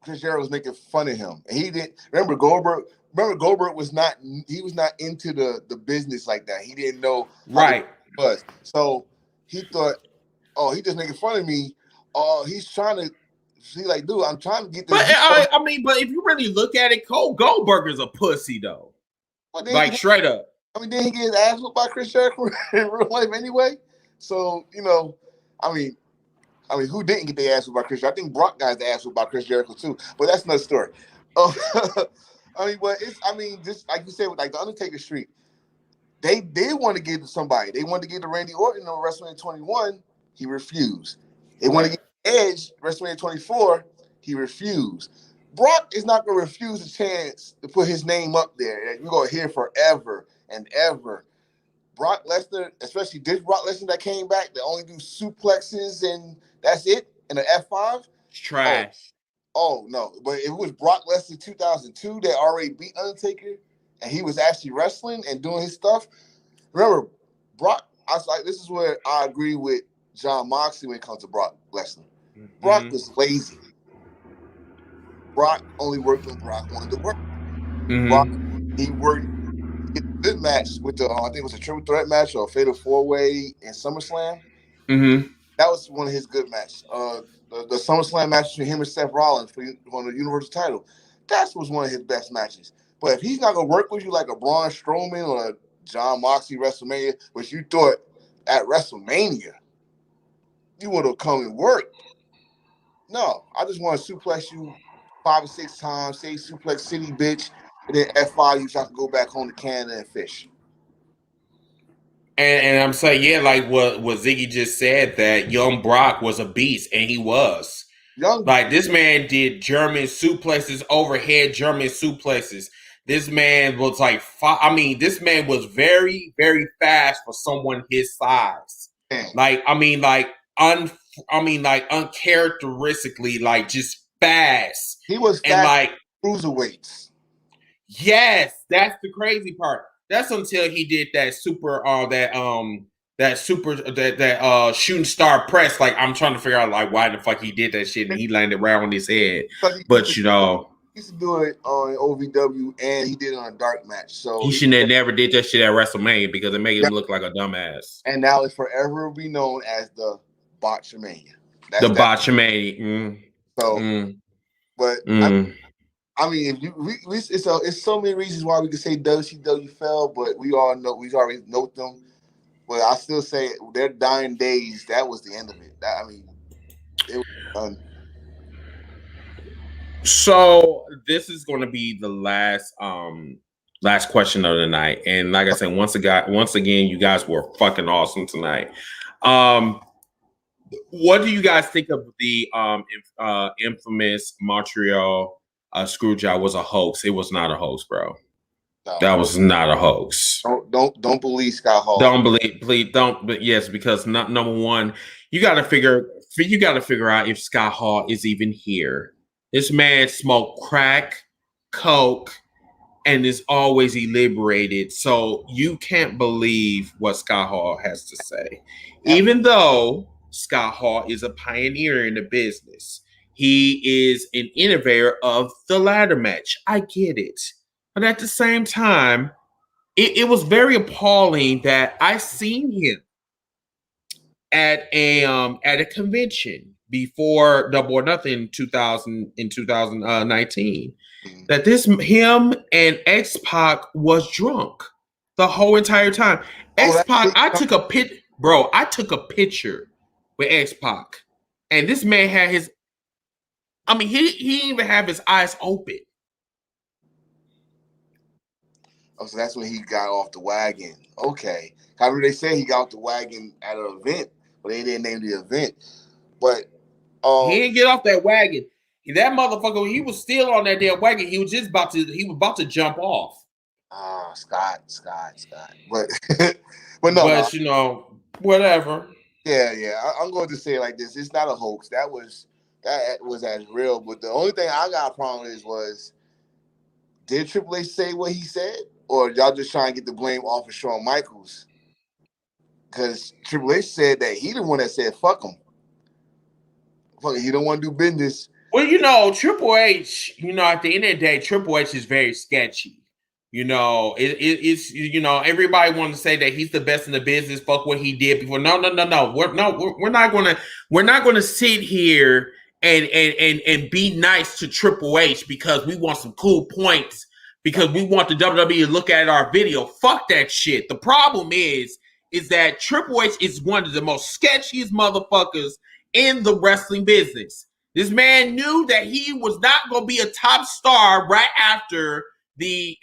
Chris Jericho was making fun of him, and he didn't remember Goldberg. Remember, Goldberg was not into the business like that. He didn't know right. It was. So he thought, oh, he just making fun of me. Oh, he's trying to see, like, dude, I'm trying to get this. But but if you really look at it, Goldberg is a pussy though. Well, like, straight up. Then he get his ass whooped by Chris Jericho in real life anyway. So, who didn't get their ass whooped by Chris Jericho? I think Brock got his ass whooped by Chris Jericho too. But that's another story. Just like you said, with like the Undertaker streak, they did want to give it to somebody. They wanted to give to Randy Orton on WrestleMania 21. He refused. They wanted to give Edge WrestleMania 24. He refused. Brock is not going to refuse a chance to put his name up there. We're going to hear forever and ever. Brock Lesnar, especially this Brock Lesnar that came back, that only do suplexes and that's it, and an F5. It's trash. Oh, no. But it was Brock Lesnar 2002 that already beat Undertaker, and he was actually wrestling and doing his stuff. Remember, Brock, I was like, this is where I agree with John Moxley when it comes to Brock Lesnar. Brock was lazy. Brock only worked when Brock wanted to work. Brock, he worked a good match with the I think it was a triple threat match or a fatal 4-way in SummerSlam. That was one of his good matches. The SummerSlam match between him and Seth Rollins for the Universal title. That was one of his best matches. But if he's not gonna work with you like a Braun Strowman or a John Moxley WrestleMania, which you thought at WrestleMania, you would have come and worked. No, I just want to suplex you 5 or 6 times, say Suplex City, bitch, and then F5 you so I can go back home to Canada and fish. And I'm saying, yeah, like what Ziggy just said, that young Brock was a beast, and he was. Like, this man did German suplexes, overhead German suplexes. This man was like, this man was very, very fast for someone his size. Like, uncharacteristically, like, just fast. He was fast, and like cruiserweights. Yes, that's the crazy part. That's until he did that shooting star press. Like, I'm trying to figure out like why the fuck he did that shit, and he landed right on his head. But he used to do it on OVW, and he did it on a dark match. So he shouldn't have never did that shit at WrestleMania because it made him look like a dumbass. And now it's forever be known as the Botchamania. The Botchamania. I mean, if you it's so many reasons why we could say WCW fell, but we already know them. But I still say their dying days, that was the end of it. It was done. So this is going to be the last question of the night, and like I said, once again, you guys were fucking awesome tonight. What do you guys think of the infamous Montreal Screwjob was a hoax? It was not a hoax, bro. No. That was not a hoax. Don't believe Scott Hall. But yes, because number one, you got to figure out if Scott Hall is even here. This man smoked crack, coke, and is always liberated. So you can't believe what Scott Hall has to say, even though Scott Hall is a pioneer in the business. He is an innovator of the ladder match. I get it. But at the same time, it was very appalling that I seen him at a convention before Double or Nothing in 2019. That him and X-Pac was drunk the whole entire time. X-Pac, I took a picture with X-Pac, and this man had his. He didn't even have his eyes open. Oh, so that's when he got off the wagon. Okay. However, they say he got off the wagon at an event, but they didn't name the event. But he didn't get off that wagon. That motherfucker, he was still on that damn wagon. He was about to jump off. Scott. But whatever. Yeah. I'm going to say it like this. It's not a hoax. That was as real. But the only thing I got a problem with was, did Triple H say what he said? Or y'all just trying to get the blame off of Shawn Michaels? Because Triple H said that he the one that said, fuck him. Fuck it, he don't want to do business. Well, Triple H, at the end of the day, Triple H is very sketchy. It's everybody wants to say that he's the best in the business. Fuck what he did before. No. We're not gonna sit here and be nice to Triple H because we want some cool points, because we want the WWE to look at our video. Fuck that shit. The problem is that Triple H is one of the most sketchiest motherfuckers in the wrestling business. This man knew that he was not going to be a top star right after the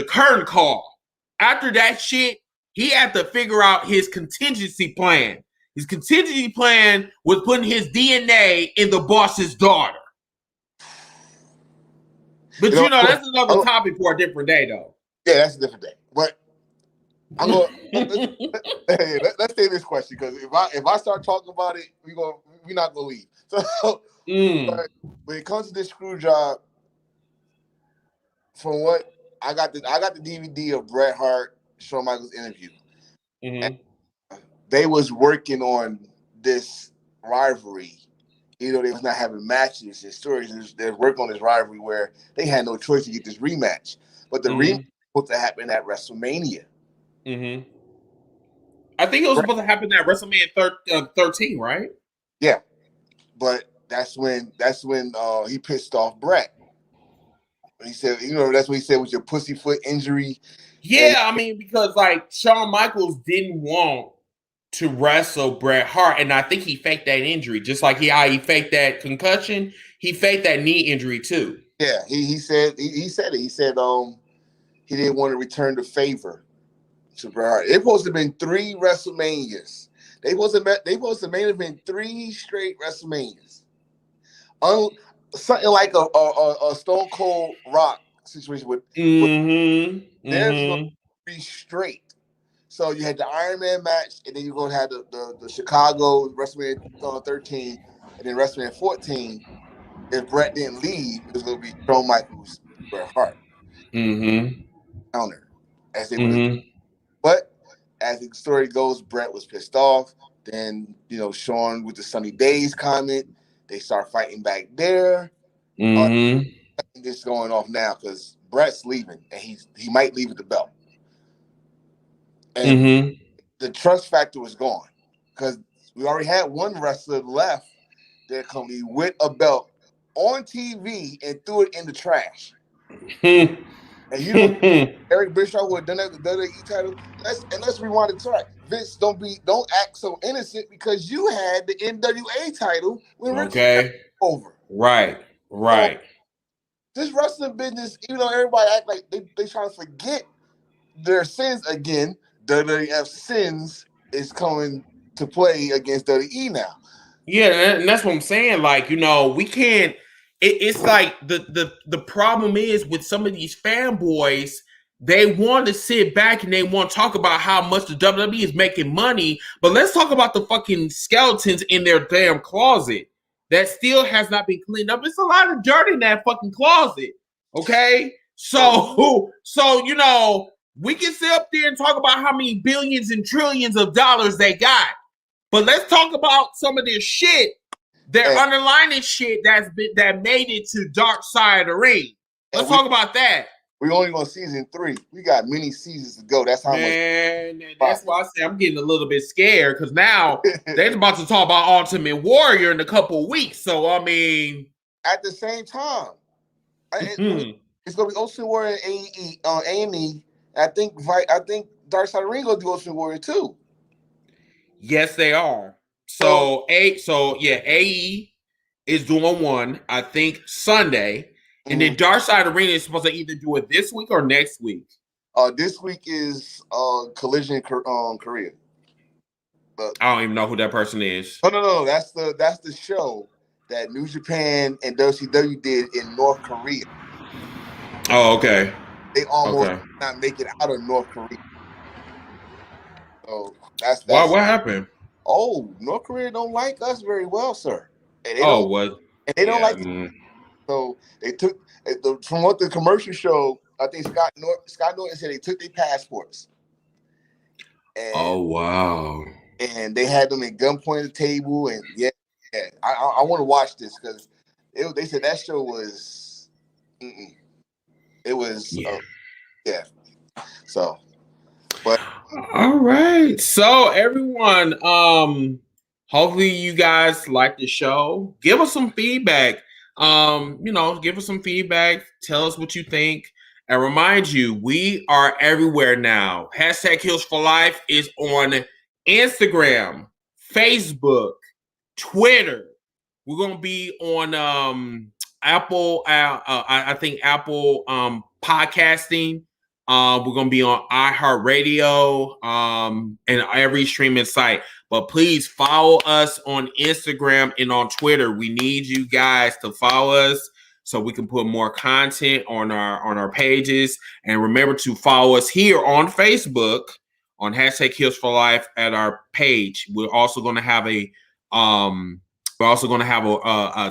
curtain call. After that shit, he had to figure out his contingency plan. His contingency plan was putting his DNA in the boss's daughter. But that's another topic for a different day, though. Yeah, that's a different day. But I'm going. Let's say this question, because if I start talking about it, we're not gonna leave. So but when it comes to this screw job, from what I got the DVD of Bret Hart Shawn Michaels interview. Mm-hmm. They was working on this rivalry. You know, they was not having matches and stories. They're working on this rivalry where they had no choice to get this rematch. But the rematch was supposed to happen at WrestleMania. Mm-hmm. I think it was supposed to happen at WrestleMania 13, right? Yeah, but that's when he pissed off Bret. He said, you know, that's what he said was your pussyfoot injury. Yeah, I mean, because like Shawn Michaels didn't want to wrestle Bret Hart, and I think he faked that injury, just like he faked that concussion. He faked that knee injury too. Yeah, he said he said it. He said he didn't want to return the favor to Bret Hart. It supposed to have been 3 WrestleManias. They supposed to main event 3 straight WrestleManias. Something like a Stone Cold Rock situation with there's going to be straight. So you had the Iron Man match, and then you're going to have the Chicago WrestleMania 13, and then WrestleMania 14. If Bret didn't leave, it was going to be Shawn Michaels, Bret Hart counter as they would. But as the story goes, Bret was pissed off. Then Shawn with the Sunny Days comment, they start fighting back there. This going off now because Bret's leaving, and he might leave with the belt. And the trust factor was gone because we already had one wrestler left their company with a belt on TV and threw it in the trash. And Eric Bischoff would have done that with the WWE title. Let's rewind the track. Vince, don't act so innocent because you had the NWA title when Rick Flair over. Right. So, this wrestling business, even though everybody act like they trying to forget their sins again, WWF sins is coming to play against WWE now. Yeah, and that's what I'm saying. Like, we can't. It's like the problem is with some of these fanboys, they want to sit back and they want to talk about how much the WWE is making money, but let's talk about the fucking skeletons in their damn closet that still has not been cleaned up. It's a lot of dirt in that fucking closet. Okay, so we can sit up there and talk about how many billions and trillions of dollars they got. But let's talk about some of this shit, their underlining shit that made it to Dark Side of the Ring. Let's talk about that. We're only on season 3. We got many seasons to go. That's how much. That's why I say I'm getting a little bit scared because now they're about to talk about Ultimate Warrior in a couple of weeks. So I mean, at the same time, it's gonna be Ultimate Warrior on A&E. I think Dark Side of the Ring gonna do Ultimate Warrior too. Yes, they are. So AE is doing one, I think Sunday, and then Dark Side Arena is supposed to either do it this week or next week. This week is Collision Korea. I don't even know who that person is. No. That's the show that New Japan and WCW did in North Korea. Oh, okay. They almost not make it out of North Korea. So that's what happened? Oh, North Korea don't like us very well, sir. And they don't like. So they took from what the commercial showed. I think Scott Norton said they took their passports. And, wow! And they had them at gunpoint at the table, and I want to watch this because they said that show was. It was So. But all right, so everyone, hopefully you guys like the show. Give us some feedback. Give us some feedback. Tell us what you think, and remind you we are everywhere now. #HealsForLife is on Instagram, Facebook, Twitter. We're gonna be on Apple. I think Apple podcasting. We're going to be on iHeartRadio and every streaming site. But please follow us on Instagram and on Twitter. We need you guys to follow us so we can put more content on our pages. And remember to follow us here on Facebook on #HealsForLife at our page. We're also going to have a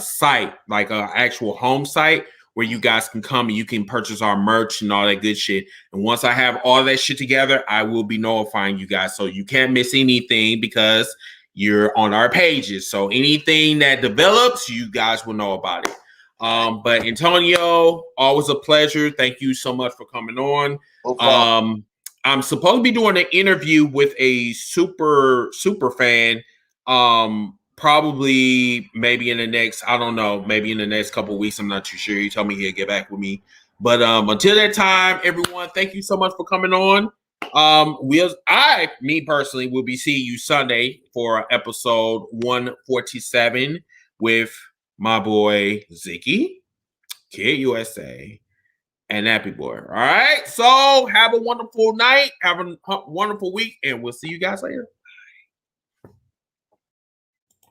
site, like an actual home site, where you guys can come and you can purchase our merch and all that good shit. And once I have all that shit together, I will be notifying you guys, so you can't miss anything because you're on our pages. So anything that develops, you guys will know about it. But Antonio, always a pleasure. Thank you so much for coming on. No problem. I'm supposed to be doing an interview with a super fan. Probably maybe in the next, I don't know, maybe in the next couple of weeks. I'm not too sure. He told me he'll get back with me. But until that time, everyone, thank you so much for coming on. Me personally, will be seeing you Sunday for episode 147 with my boy Zicky, Kid USA, and Happy Boy. All right. So have a wonderful night. Have a wonderful week, and we'll see you guys later.